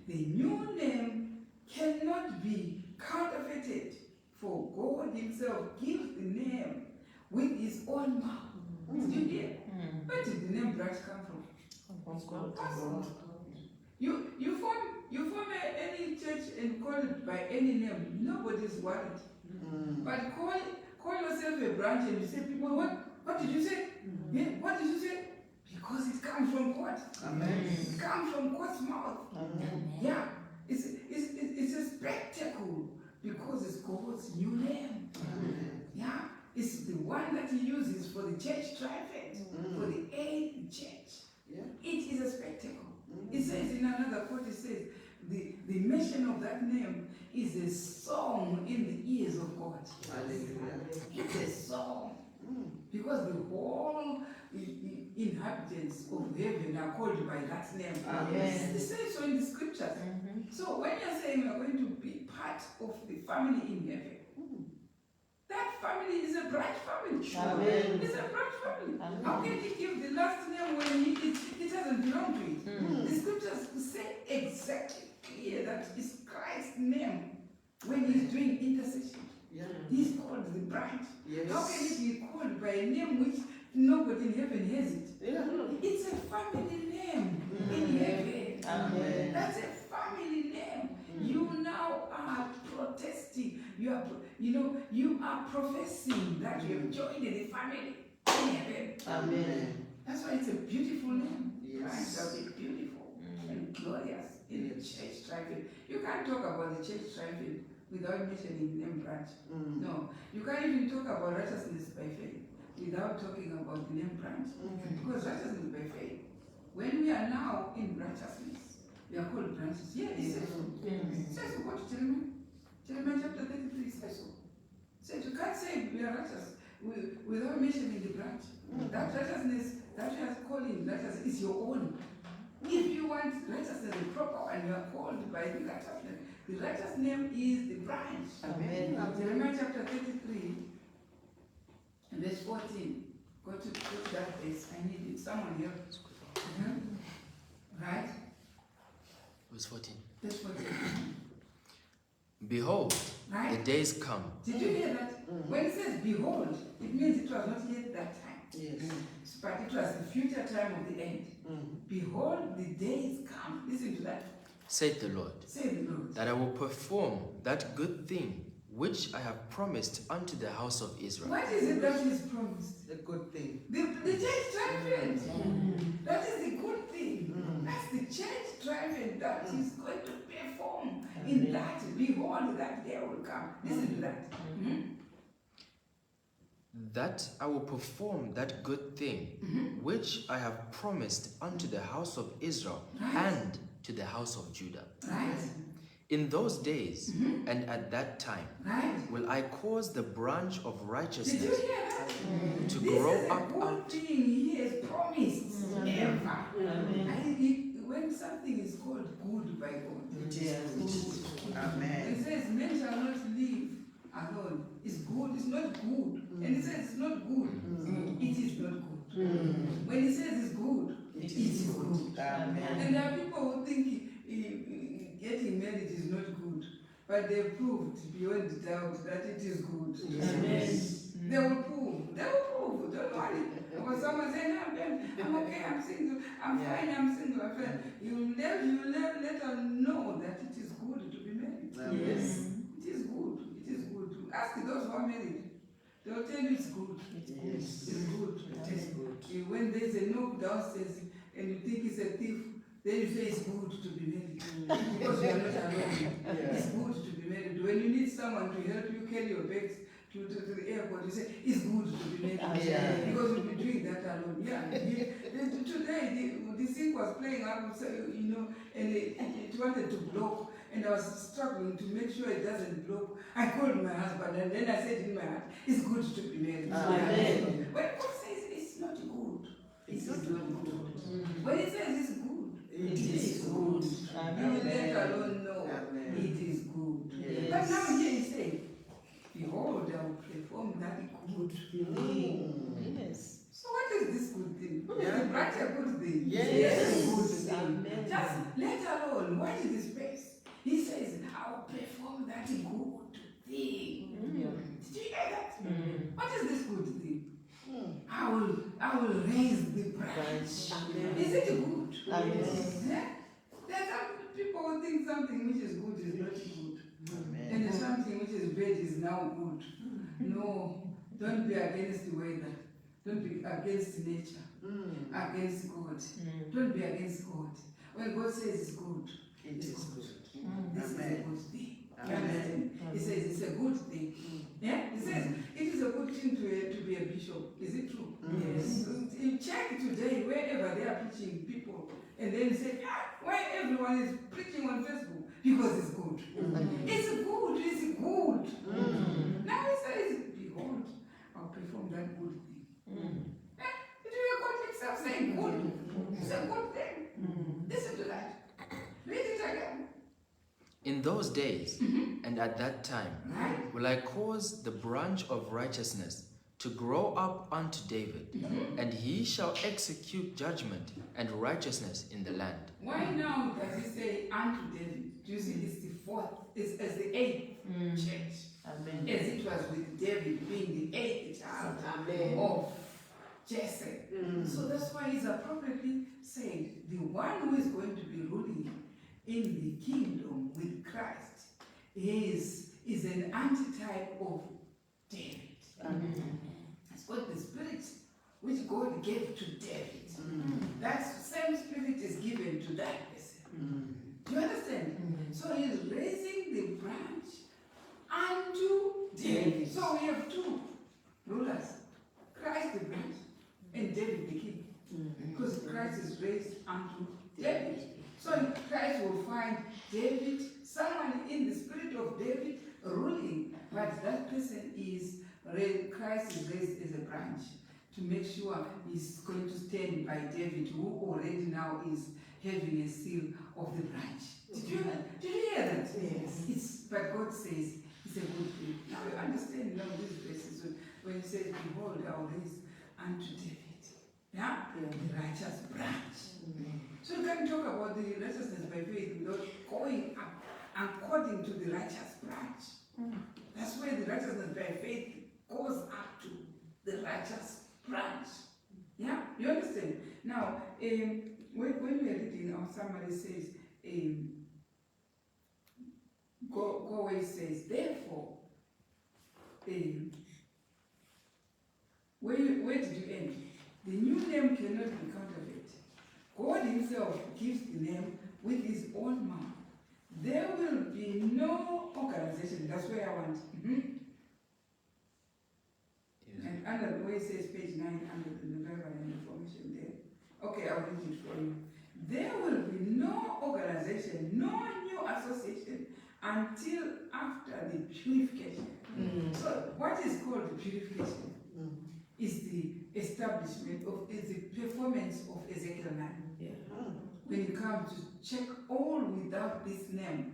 The new name cannot be counterfeited, for God himself gives the name with his own mouth. Did you hear? Where did the name branch come from? You form any church and call it by any name, nobody's worried. But call yourself a branch and you say, people, what did you say? Yeah, what did you say? Because it comes from God. Amen. It comes from God's mouth. Amen. Yeah, it's a spectacle because it's God's new name. Yeah, it's the one that he uses for the church triumphant, for the eighth church. Yeah. It is a spectacle. It says in another quote, it says, the mention of that name is a song in the ears of God. Hallelujah. It's a song. Because the whole inhabitants of heaven are called by that name. Amen. It says so in the scriptures. So when you're saying you're going to be part of the family in heaven, that family is a branch family. Amen. It's a branch family. Amen. How can he give the last name when it doesn't belong to it? The scriptures say exactly clear that it's Christ's name when he's doing intercession. Yeah. He's called the branch. Yes. How can it be called by a name which nobody in heaven has it? Yeah. It's a family name in heaven. Amen. That's a family name. You now are protesting. You are professing that you have joined the family in heaven. Amen. That's why it's a beautiful name. Yes. Christ shall be beautiful and glorious in the church triumphant. You can't talk about the church triumphant without mentioning the name branch. No, you can't even talk about righteousness by faith without talking about the name branch. Because righteousness by faith, when we are now in righteousness, we are called branches. Yeah, it says so. It says so. Go to Jeremiah. Jeremiah chapter 33 says so. It says you can't say we are righteous without mentioning the branch. That righteousness, that you are calling righteousness is your own. If you want righteousness, the proper one, you are called by the righteousness. The righteous name is the branch. Amen. Jeremiah chapter 33, and verse 14. Go to that verse. I need it. Someone here. Right? Verse 14. Verse 14. Behold, the Right? days come. Did you hear that? When it says behold, it means it was not yet that time. Yes. But it was the future time of the end. Behold, the days come. Listen to that. Saith the Lord, Say the Lord. that I will perform that good thing which I have promised unto the house of Israel. What is it that is promised? The good thing. The church triumphant. That is the good thing. That's the church triumphant that is going to perform in that. Behold, that day will come. Listen to that. That I will perform that good thing which I have promised unto the house of Israel and to the house of Judah. Right? In those days and at that time Right? will I cause the branch of Did you righteousness hear that? to This grow is a up good out. thing he has promised. Ever. When something is called good by God, it is good. Amen. It says men shall not live alone. It's good, it's not good. And it says it's not good. It is not good. When it says it's good, it is good. Amen. And there are people who think getting married is not good, but they proved beyond doubt that it is good. They will prove. Don't worry. When someone says, no, I'm okay, I'm single, I'm fine, I'm single, I'm fine. You never let them know that it is good to be married. Yes. It is good. It is good. Ask those who are married. They'll tell you it's good. Yes. It's good. It is good. When there's a knock downstairs and you think it's a thief, then you say it's good to be married. Because you are not alone. It's good to be married. When you need someone to help you carry your bags to the airport, you say it's good to be married. Yeah. Because you'll be doing that alone. Yeah. Today, the thing was playing out, and it wanted to block. And I was struggling to make sure it doesn't block. I called my husband and then I said in my heart, it's good to be married. Amen. When God says it's not good, it's not good. When it says it's good, It is good. You Amen. let alone know Amen. it is good. Yes. But now here he says, behold, I will perform that good thing. Yes. So what is this good thing? Yeah. Is branch a good thing? Yes. It's a good thing. Amen. Just let alone, what is this place? He says, I'll perform that good thing. Did you hear that? What is this good thing? I will raise the branch. Amen. Is it good? Amen. Yeah? There are some people who think something which is good is not good. Amen. And something which is bad is now good. No, don't be against the weather. Don't be against nature, against God. Don't be against God. When God says it's good, It is good. this is a Amen. good thing. Amen. Understand? He says it's a good thing. Yeah? He says it is a good thing to be a bishop. Is it true? Yes. You check today wherever they are preaching people, and then you say, why everyone is preaching on Facebook? Because it's good. It's good. It's good. Now he says, behold, I'll perform that good thing. It will God himself saying good. It's a good thing. Listen to that. Read it again. In those days and at that time Right? will I cause the branch of righteousness to grow up unto David, and he shall execute judgment and righteousness in the land. Why now does he say unto David? Do you see it's the fourth, it's as the eighth church. Amen. As it was with David being the eighth child Amen. of Jesse. So that's why he's appropriately said the one who is going to be ruling in the kingdom with Christ is an antitype of David. It's got the spirit which God gave to David. That same spirit is given to that person. Do you understand? So he's raising the branch unto David. So we have two rulers, Christ the branch and David the king. Because Christ is raised unto David. So Christ will find David, someone in the spirit of David ruling, but that person is Christ is raised as a branch to make sure he's going to stand by David, who already now is having a seal of the branch. Did you hear that? Yes. But God says it's a good thing. Now you understand now these verses when he says, behold, I will raise unto David. Yeah? The righteous branch. So you can talk about the righteousness by faith without going up according to the righteous branch. That's where the righteousness by faith goes up to the righteous branch. Yeah? You understand? Now, when we are reading, our summary says, Gowe says, therefore, where did you end? The new name cannot be counterfeit. God himself gives the name with his own mouth. There will be no organization. That's where I want. And under the way it says page 9, under the November and information there. Okay, I'll read it for you. There will be no organization, no new association until after the purification. So what is called the purification? Is the establishment of, is the performance of Ezekiel 9. When you come to check all without this name,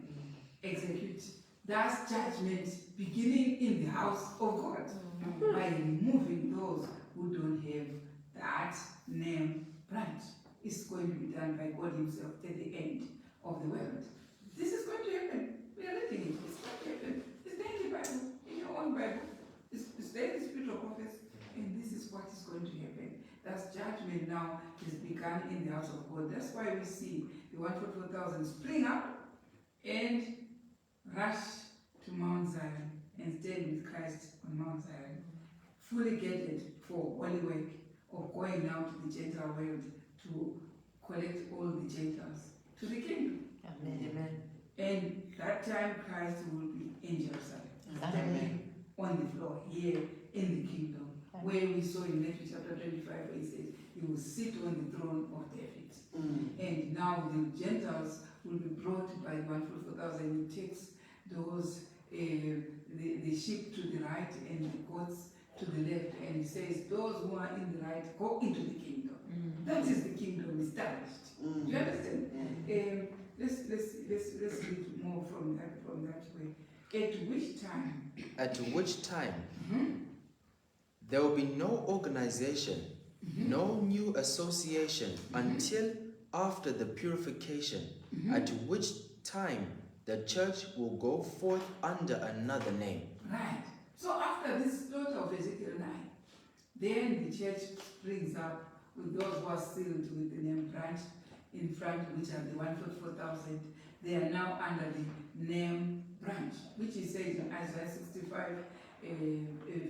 execute. That's judgment beginning in the house of God by removing those who don't have that name branch. It's going to be done by God himself at the end of the world. This is going to happen. We are reading it. It's going to happen. It's there in the Bible, in your own Bible. It's there in the spiritual prophets. And this is what is going to happen. That's judgment now is begun in the house of God. That's why we see the 144,000 spring up and rush to Mount Zion and stand with Christ on Mount Zion, fully gathered for holy work of going now to the Gentile world to collect all the Gentiles to the kingdom. Amen. And that time Christ will be in Jerusalem, Amen. on the floor here in the kingdom, where we saw in Matthew chapter 25 where he says he will sit on the throne of David. And now the Gentiles will be brought by 144,000. He takes those the sheep to the right and the goats to the left, and he says those who are in the right go into the kingdom. That is the kingdom established. Do you understand? Let's read more from that way. At which time? At which time there will be no organization, no new association until after the purification, at which time the church will go forth under another name. Right. So after this slaughter of Ezekiel 9, then the church springs up with those who are sealed with the name branch in front, which are the 144,000. They are now under the name branch, which is said in Isaiah 65,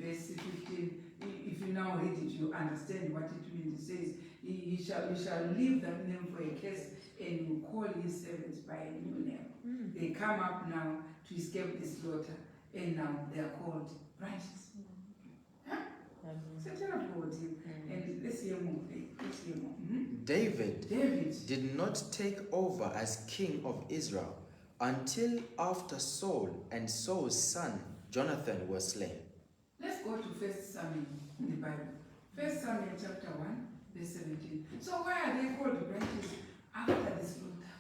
verse 15. If you now read it, you understand what it means. It says, you shall leave that name for a curse, and you call his servants by a new name. They come up now to escape the slaughter, and now they are called branches. It's a terrible deal. And let's hear more. Let's hear more. David David did not take over as king of Israel until after Saul and Saul's son Jonathan were slain. Let's go to 1 Samuel in the Bible. 1 Samuel chapter 1, verse 17. So why are they called branches after the slaughter?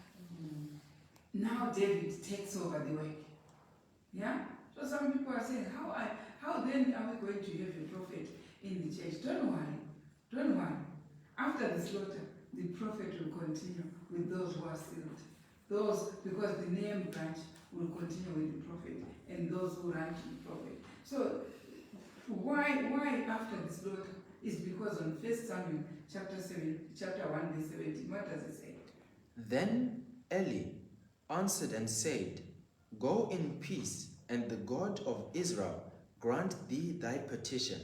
Now David takes over the work. Yeah? So some people are saying, how then are we going to have a prophet in the church? Don't worry. Don't worry. After the slaughter, the prophet will continue with those who are sealed. Those, because the name branch will continue with the prophet, and those who run to the prophet. So why after the slaughter? Is because on 1 Samuel chapter 1 verse 17, what does it say? Then Eli answered and said, Go in peace, and the God of Israel grant thee thy petition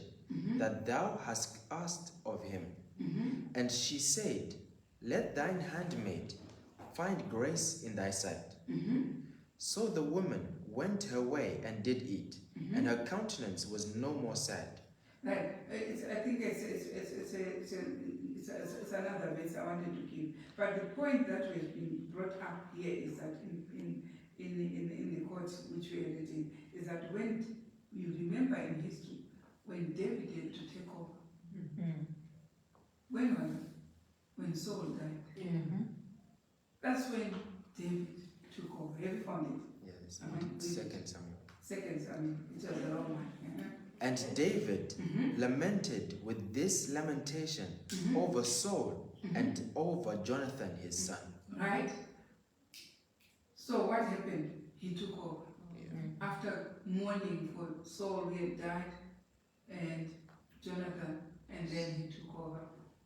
that thou hast asked of him. And she said, Let thine handmaid find grace in thy sight. So the woman went her way and did eat, and her countenance was no more sad. Right. I think it's another verse I wanted to give. But the point that has been brought up here is that in the court which we are reading, is that when you remember in history, when David had to take over, when was it? When Saul died. That's when David took over. Have you found it? Yes, Second Samuel. Second Samuel, it was the wrong one. And David lamented with this lamentation over Saul and over Jonathan his son. Right? So what happened? He took over. After mourning for Saul who had died, and Jonathan, and then he took over.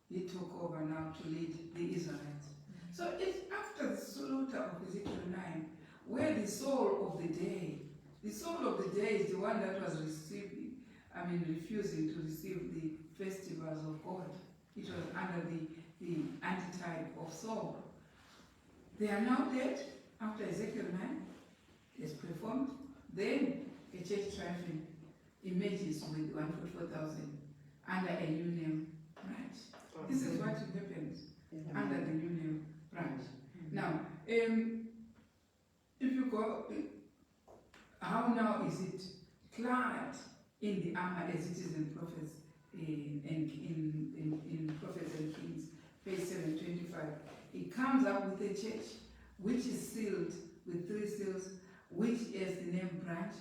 He took over now to lead the Israelites. So it's after the slaughter of Ezekiel 9, where the soul of the day is the one that was refusing to receive the festivals of God. It was under the antitype of Saul. They are now dead after Ezekiel 9 is performed. Then a church triumphant emerges with 144,000 under a new name branch. This is what happens under the new name branch. Now, if you go, how now is it clad in the armor as it is in prophets in Prophets and Kings, page 725? It comes up with a church which is sealed with 3 seals, which is the name branch,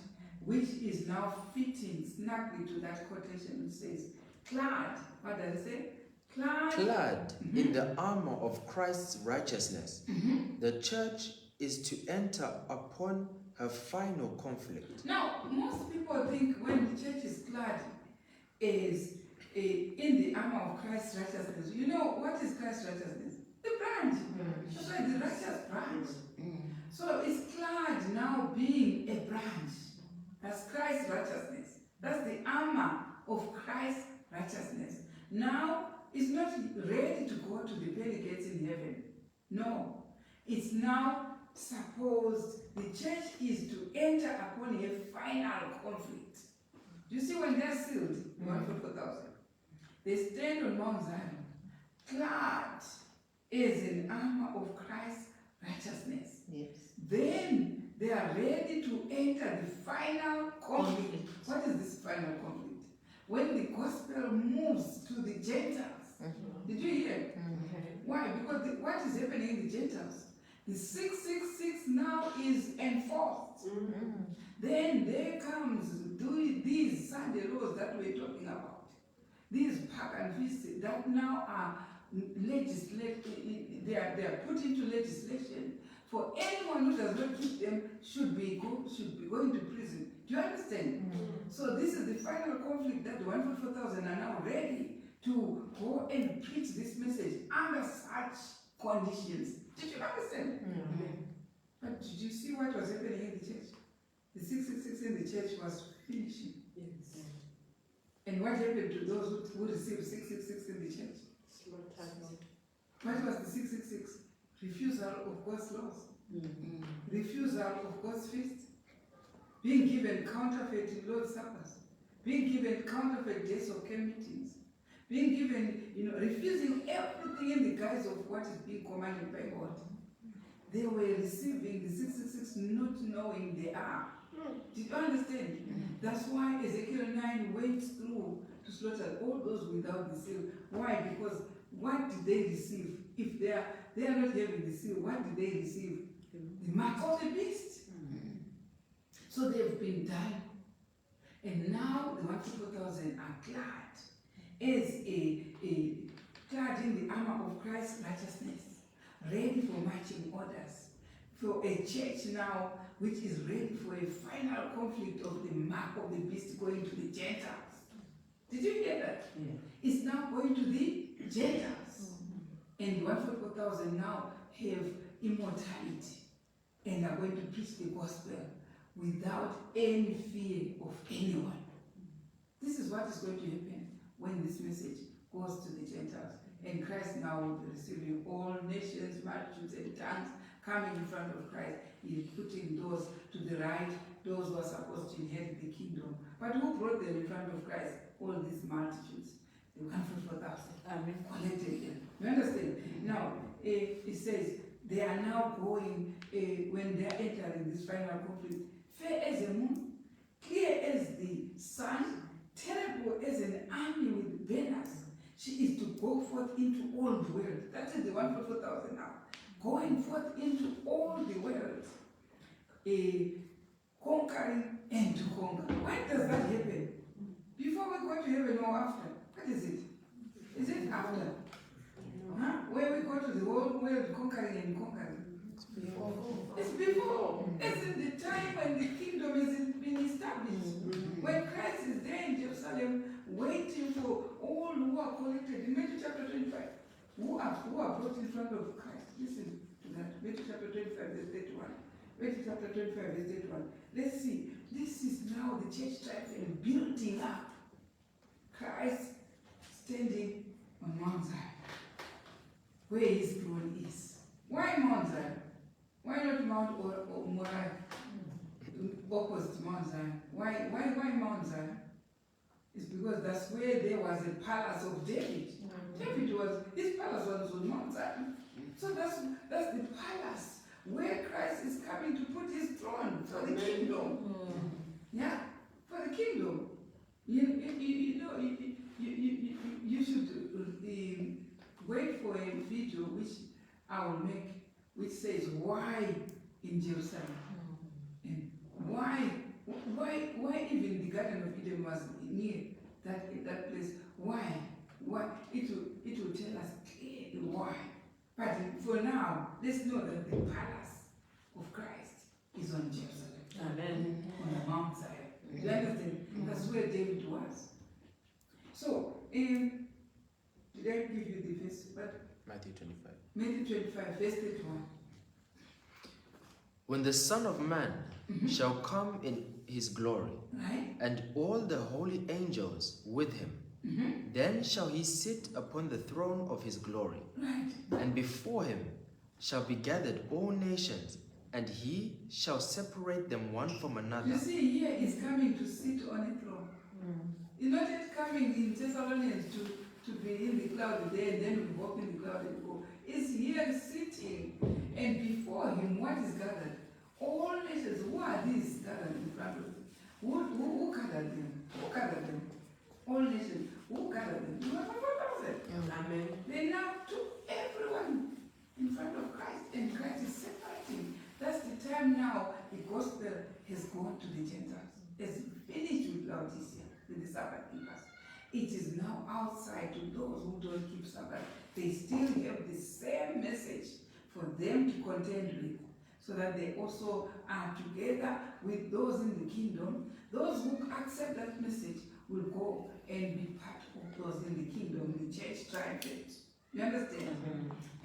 which is now fitting snugly to that quotation which says, clad. What does it say? Clad in the armor of Christ's righteousness, the church is to enter upon her final conflict. Now, most people think when the church is clad is in the armor of Christ's righteousness. You know, what is Christ's righteousness? The branch. That's why the righteous branch. So it's clad now being a branch. That's Christ's righteousness. That's the armor of Christ's righteousness. Now, it's not ready to go to the pearly gates in heaven. No. It's now supposed the church is to enter upon a final conflict. Do you see when they're sealed? 144,000. They stand on Mount Zion, clad as an armor of Christ's righteousness. Yes. Then they are ready to enter the final conflict. What is this final conflict? When the gospel moves to the Gentiles, Did you hear? Why? Because what is happening in the Gentiles? The 666 now is enforced. Then there comes these Sunday laws that we're talking about. These pagan feasts that now are they are put into legislation. For anyone who does not keep them should be going to prison. Do you understand? So this is the final conflict that the 144,000 are now ready to go and preach this message under such conditions. Did you understand? But did you see what was happening in the church? The 666 in the church was finishing. Yes. And what happened to those who received 666 in the church? What was the 666? Refusal of God's laws. Refusal of God's feast. Being given counterfeit Lord's Suppers. Being given counterfeit days of camp meetings. Being given, refusing everything in the guise of what is being commanded by God. They were receiving the 666 not knowing they are. Did you understand? That's why Ezekiel 9 went through to slaughter all those without the seal. Why? Because what did they receive? If they are not having the seal, what did they receive? The mark of the beast. So they've been done. And now the 144,000 are clad as clad in the armor of Christ's righteousness, ready for marching orders, for a church now which is ready for a final conflict of the mark of the beast going to the Gentiles. Did you hear that? Yeah. It's now going to the Gentiles. And the 144,000 now have immortality and are going to preach the gospel without any fear of anyone. This is what is going to happen when this message goes to the Gentiles. And Christ now will be receiving all nations, multitudes, and tongues coming in front of Christ. He is putting those to the right, those who are supposed to inherit the kingdom. But who brought them in front of Christ? All these multitudes. The 144,000 collected them. You understand? Now, it says they are now going, when they are entering this final conflict, fair as a moon, clear as the sun, terrible as an army with banners. She is to go forth into all the world. That is the 144,000 now. Going forth into all the world. Conquering and to conquer. When does that happen? Before we go to heaven or after? What is it? Is it after? Huh? Where we go to the whole world conquering and conquering? It's before. It's before. It's in the time when the kingdom has been established. When Christ is there in Jerusalem, waiting for all who are collected. In Matthew chapter 25, who are brought in front of Christ. Listen to that. Matthew chapter 25, verse 31. Matthew chapter 25, verse 31. Let's see. This is now the church triumphant and building up. Christ standing on Mount Zion, where his throne is. Why Mount Zion? Why not Mount Moriah? Opposite Mount Zion. Why Mount Zion? It's because that's where there was a palace of David. His palace was on Mount Zion. So that's the palace where Christ is coming to put his throne for the kingdom. Yeah, for the kingdom. You should wait for a video which I will make, which says why in Jerusalem, and why even the Garden of Eden was near that place. Why? It will tell us clearly why. But for now, let's know that the palace of Christ is on Jerusalem. Amen. On the Mount Zion. You understand? That's where David was. So, did I give you the verse? But Matthew 25. Matthew 25, verse 31. When the Son of Man shall come in his glory, Right? and all the holy angels with him, then shall he sit upon the throne of his glory, Right. and before him shall be gathered all nations, and he shall separate them one from another. You see, here he's coming to sit on a throne. He's not yet coming in Thessalonians to be in the cloud there and then we walk in the cloud and go. He's here sitting, and before him, what is gathered? All nations. Who are these gathered in front of him? Who gathered them? Who gathered them? All nations. Who gathered them? 144,000. Amen. They now took everyone in front of Christ, and Christ is separating. That's the time now the gospel has gone to the Gentiles. It's finished with Laodicea, with the Sabbath keepers. It is now outside to those who don't keep Sabbath. They still have the same message for them to contend with, so that they also are together with those in the kingdom. Those who accept that message will go and be part of those in the kingdom, the church triumphant. You understand?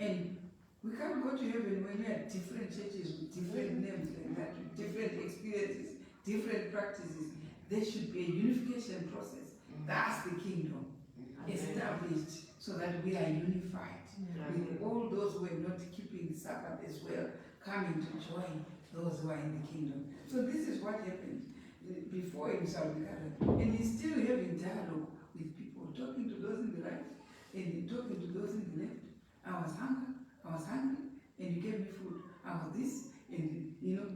And we can't go to heaven when we have different churches with different names like that, with different experiences, different practices. There should be a unification process. That's the kingdom established, so that we are unified. With all those who are not keeping the Sabbath as well, coming to join those who are in the kingdom. So this is what happened before him shall be gathered. And he's still having dialogue with people, talking to those in the right and talking to those in the left. I was hungry, and you gave me food. I was this, and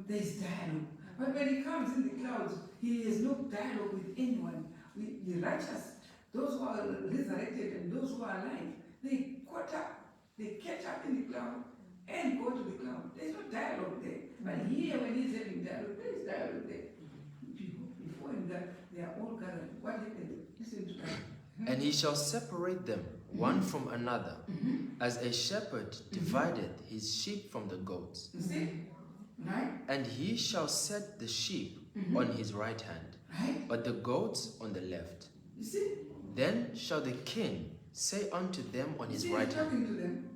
there's dialogue. But when he comes in the clouds, he has no dialogue with anyone. With the righteous, those who are resurrected and those who are alive, they caught up, they catch up in the cloud and go to the cloud. There's no dialogue there. But here, when he's having dialogue, there is dialogue there. People before him, that they are all gathered. What happened? Listen to that. And he shall separate them one from another, as a shepherd divideth his sheep from the goats. You see? Right? And he shall set the sheep on his right hand, Right? but the goats on the left. You see? Then shall the king say unto them on his See, right he's hand, talking to them.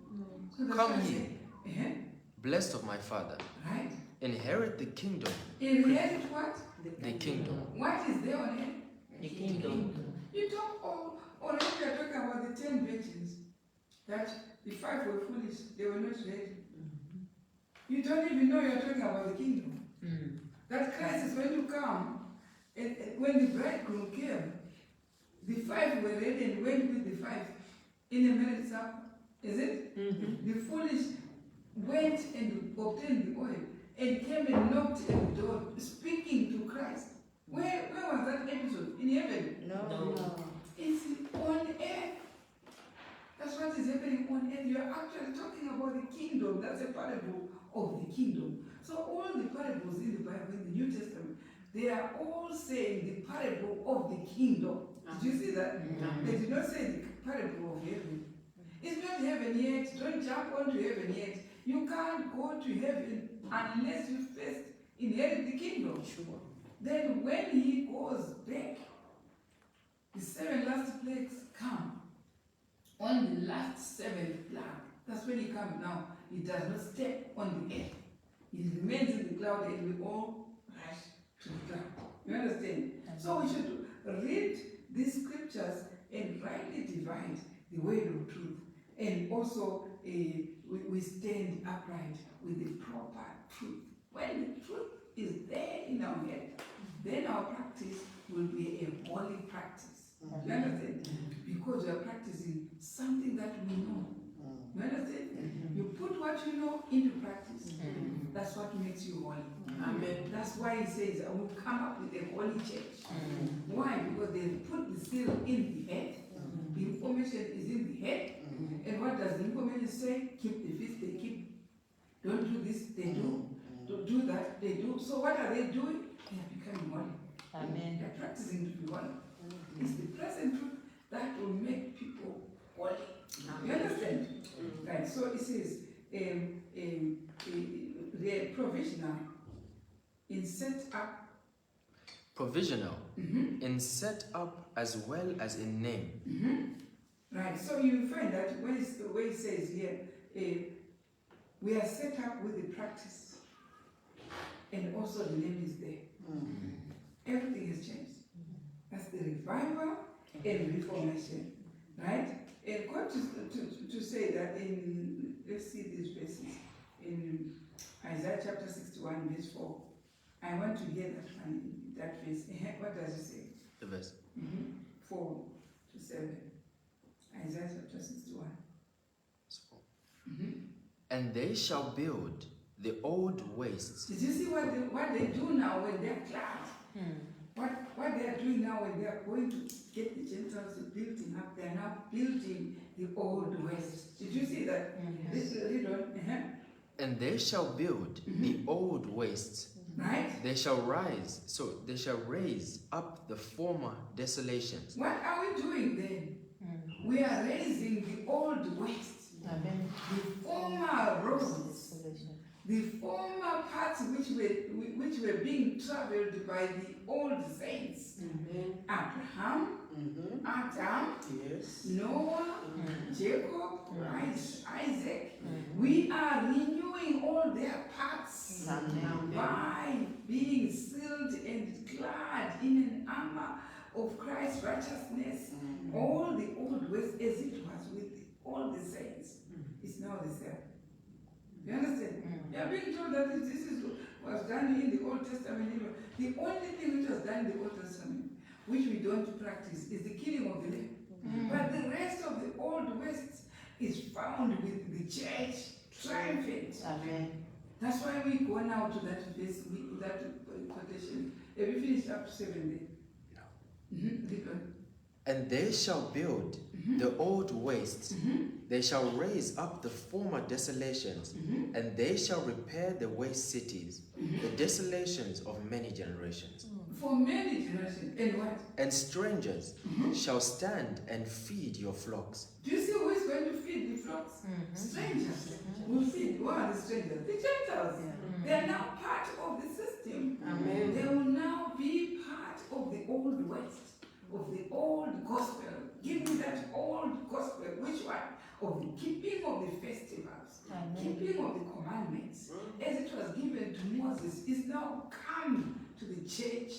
So that's Come why I ye. say, Blessed of my father, right? inherit the kingdom, Inherit what? the kingdom. What is there on earth? The kingdom. You talk already we are talking about the 10 virgins, that the 5 were foolish, they were not ready. You don't even know you're talking about the kingdom. That Christ is when you come, and when the bridegroom came, the 5 were ready and went with the 5 in a marriage supper. Is it? The foolish went and obtained the oil and came and knocked at the door, speaking to Christ. Where was that episode? In heaven? No. It's on earth. That's what is happening on earth. You are actually talking about the kingdom. That's a parable of the kingdom. So all the parables in the Bible, in the New Testament, they are all saying the parable of the kingdom. Did you see that? They did not say the parable of heaven. It's not heaven yet. Don't jump onto heaven yet. You can't go to heaven unless you first inherit the kingdom. Sure. Then when he goes back, the 7 last plagues come. On the last 7th plague, that's when he comes now. He does not step on the earth. He remains in the cloud and we all rush to the cloud. You understand? So we should read these scriptures and rightly divide the word of truth. And also we stand upright with the proper truth. When the truth is there in our head, then our practice will be a holy practice. You understand? Because we are practicing something that we know. You understand? You put what you know into practice. That's what makes you holy. Amen. That's why he says, I will come up with a holy church. Why? Because they put the seal in the head. The information is in the head. And what does the information say? Keep the feast, they keep. Don't do this, they do. Don't do that, they do. So what are they doing? They are becoming holy. Amen. They are practicing to be holy. It's the present truth that will make people holy. You understand? Right. So it says, the provisional in set up. Provisional in set up as well as in name. Right. So you find that when it's the way it says here, we are set up with the practice, and also the name is there. Everything has changed. That's the revival and reformation, right? And God to say that in, let's see these verses, in Isaiah chapter 61, verse 4. I want to hear that one, that verse. What does it say? The verse. 4 to 7. Isaiah chapter 61. And they shall build the old wastes. Did you see what they do now when they're clapped? What they are doing now when they are going to get the Gentiles to building up, they are now building the old west. Did you see that? This read on. And they shall build the old wastes. Right? They shall raise up the former desolations. What are we doing then? We are raising the old west, Amen. the former roads, the former paths which were being traveled by the old saints. Abraham, Adam, Yes. Noah, Jacob, Isaac. We are renewing all their paths by being sealed and clad in an armor of Christ's righteousness. All the old ways as it was with all the saints is now the same. You understand? You are being told that this is was done in the Old Testament. The only thing which was done in the Old Testament, which we don't practice, is the killing of the lamb. But the rest of the Old West is found with the church triumphant. Amen. That's why we go now to that verse, that quotation. Have you finished up to 7 there? And they shall build the old wastes. They shall raise up the former desolations, and they shall repair the waste cities, the desolations of many generations. For many generations. And what? And strangers shall stand and feed your flocks. Do you see who is going to feed the flocks? Strangers will feed. Who are the strangers? The Gentiles. They are now part of the system. Amen. They will now be part of the old West, of the old gospel. Give me that old gospel. Which one? Of the keeping of the festivals, keeping of the commandments, as it was given to Moses, is now come to the church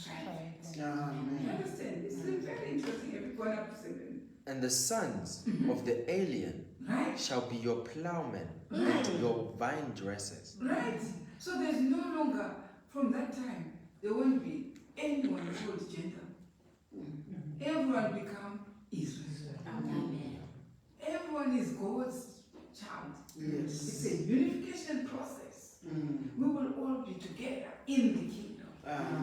triumphant. You understand? This is very interesting. Have you gone up to 7? And the sons of the alien Right? shall be your plowmen and your vine dressers. Right? So there's no longer, from that time, there won't be anyone called Gentile. Everyone become Israel. Everyone is God's child. Yes. It's a unification process. We will all be together in the kingdom.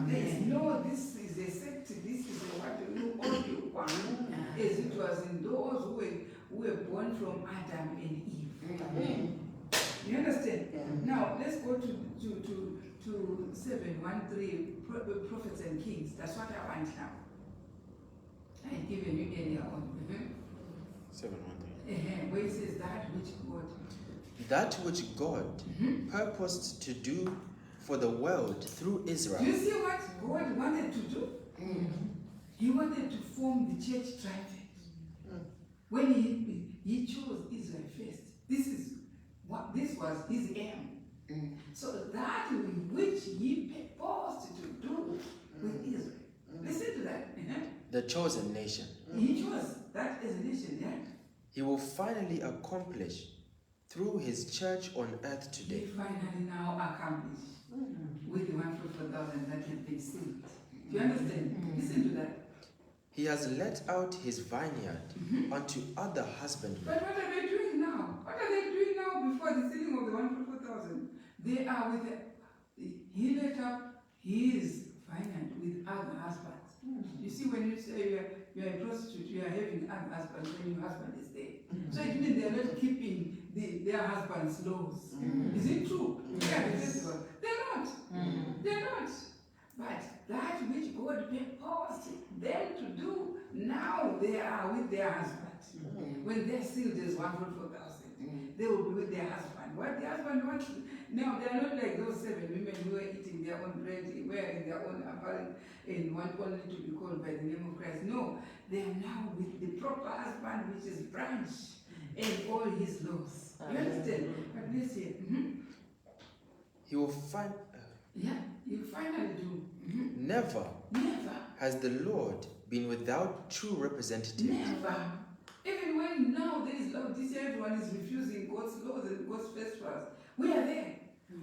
There is no, this is a sect, this is a what you all be one. As it was in those who were born from Adam and Eve. You understand? Now let's go to 7:13, prophets and kings. That's what I want now. I had given you earlier on. 7:13. Where it says that which God. That which God purposed to do for the world through Israel. Do you see what God wanted to do? He wanted to form the church triumphant. When he chose Israel first, this was his aim. So that which he purposed to do with Israel. Listen to that. The chosen nation. He chose that as a nation, yeah? He will finally accomplish through his church on earth He today. finally now accomplished with the 1,000 that had been sealed. Do you understand? Listen to that. He has let out his vineyard unto other husbandmen. But what are they doing now? What are they doing now before the sealing of the 1,000? They are with he let up his vineyard with other husbands. You see, when you say you are a prostitute, you are having other husbands when your husband is there. So it means they are not keeping their husband's laws. Is it true? Yeah, they're not. They're not. But that which God purposed them to do, now they are with their husband. When they're sealed as 1,000, they will be with their husband. What the husband wants. No, they are not like those 7 women who are eating their own bread, wearing their own apparel, and want only to be called by the name of Christ. No, they are now with the proper husband, which is branch, and all his laws. You understand? But let's hear. He will find. Yeah, you finally do. Never Never. has the Lord been without true representatives. Never. Even when now there is Laodicea, everyone is refusing God's laws and God's festivals. We are there.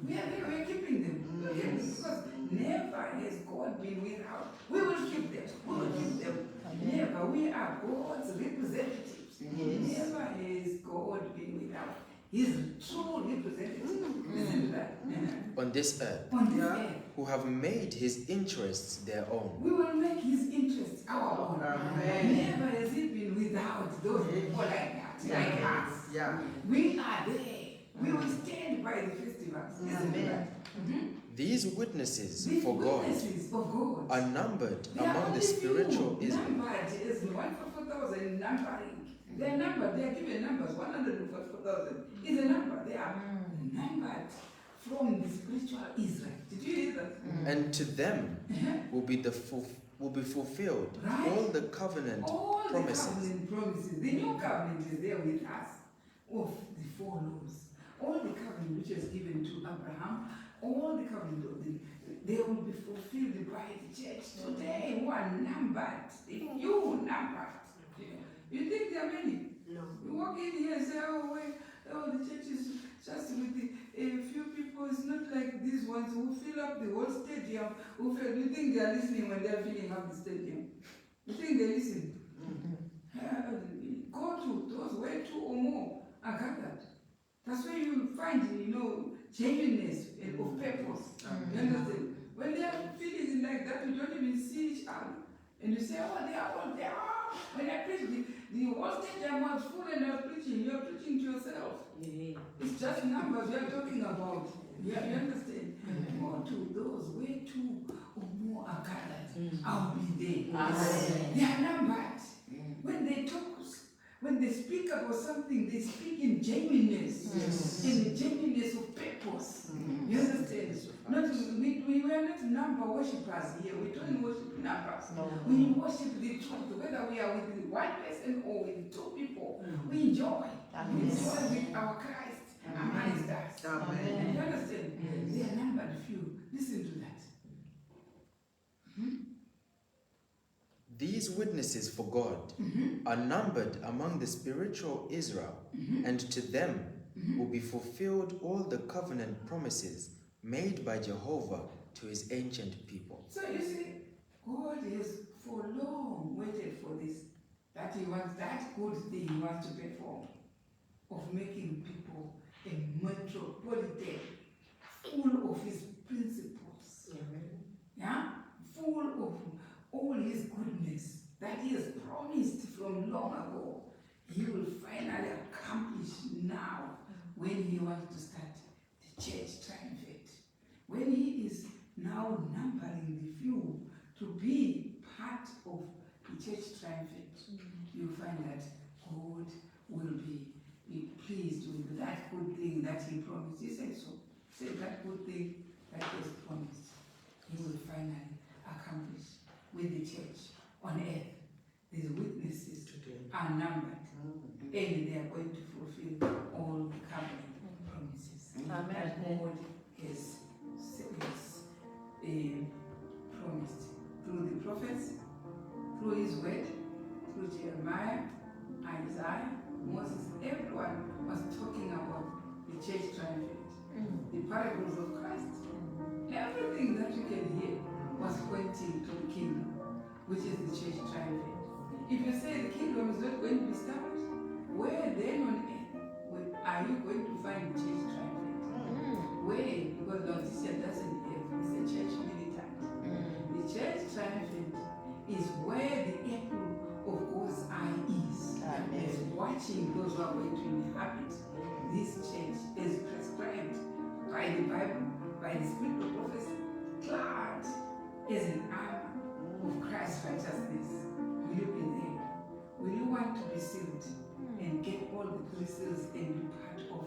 We are there. We are keeping them. We are keeping them. Because never has God been without. We will keep them. We will keep them. Never. We are God's representatives. Never has God been without his true representatives. Listen to that. On this earth, On this earth, who have made his interests their own. we will make his interests our own. Amen. Never has he been without those people like like us. Yeah. We are there. We will stand by the festivals. Isn't it right? These witnesses These for God witnesses of God are numbered they are among only the spiritual few, Israel. numbered is 144,000 numbering. They are numbered. They are given numbers. 144,000 is a number. They are numbered from the spiritual Israel. Did you hear that? And to them will be fulfilled Right. all the covenant All promises. the covenant promises. The new covenant is there with us of the 4 laws. All the covenant which was given to Abraham, all the covenant of they will be fulfilled by the church. Today, one numbered, few numbered. You think there are many? No. You walk in here and say, the church is just with a few people. It's not like these ones who fill up the whole stadium. You think they are listening when they are filling up the stadium? You think they listen? Go to those where 2 or more are gathered. That's where you find, genuineness of purpose. You understand? When they are feeling like that, you don't even see each other. And you say, they are all there. When I preach, the whole stadium was full and I was preaching. You are preaching to yourself. Yeah. It's just numbers we are talking about. You understand? Go to those where 2 or more are gathered. I'll be there. They are numbered. When they talk, when they speak about something, they speak in genuineness, in the genuineness of purpose. You understand? We were not number worshippers here. We don't worship numbers. We worship the truth, whether we are with one person or with 2 people. We enjoy. We enjoy with our Christ amongst us. Amen. You understand? They are numbered few. Listen to that. These witnesses for God are numbered among the spiritual Israel, and to them will be fulfilled all the covenant promises made by Jehovah to his ancient people. So you see, God has for long waited for this. That he wants that good thing he wants to perform of making people a metropolitan full of his principles. Yeah? Full of all his goodness that he has promised from long ago. He will finally accomplish now when he wants to start the church triumphant. When he is now numbering the few to be part of the church triumphant, you find that God will be pleased with that good thing that he promised. He said so. He said that good thing that he has promised, he will finally accomplish with the church on earth. These witnesses are numbered, and they are going to fulfill all the covenant promises that God has promised through the prophets, through his word, through Jeremiah, Isaiah, Moses. Everyone was talking about the church triumphant, the parables of Christ. Everything that you can hear was pointing to the kingdom, which is the church triumphant. If you say the kingdom is not going to be established, where then on earth are you going to find the church triumphant? Where? Because Laodicea doesn't have, it's a church militant. The church triumphant is where the apple of God's eye is. It's watching those who are going to inhabit this church as prescribed by the Bible, by the Spirit of prophecy, clad as an armor of Christ's righteousness. Will you be there? Will you want to be sealed and get all the blessings and be part of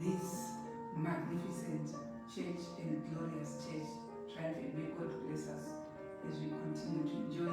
this magnificent church and glorious church triumphant? May God bless us as we continue to enjoy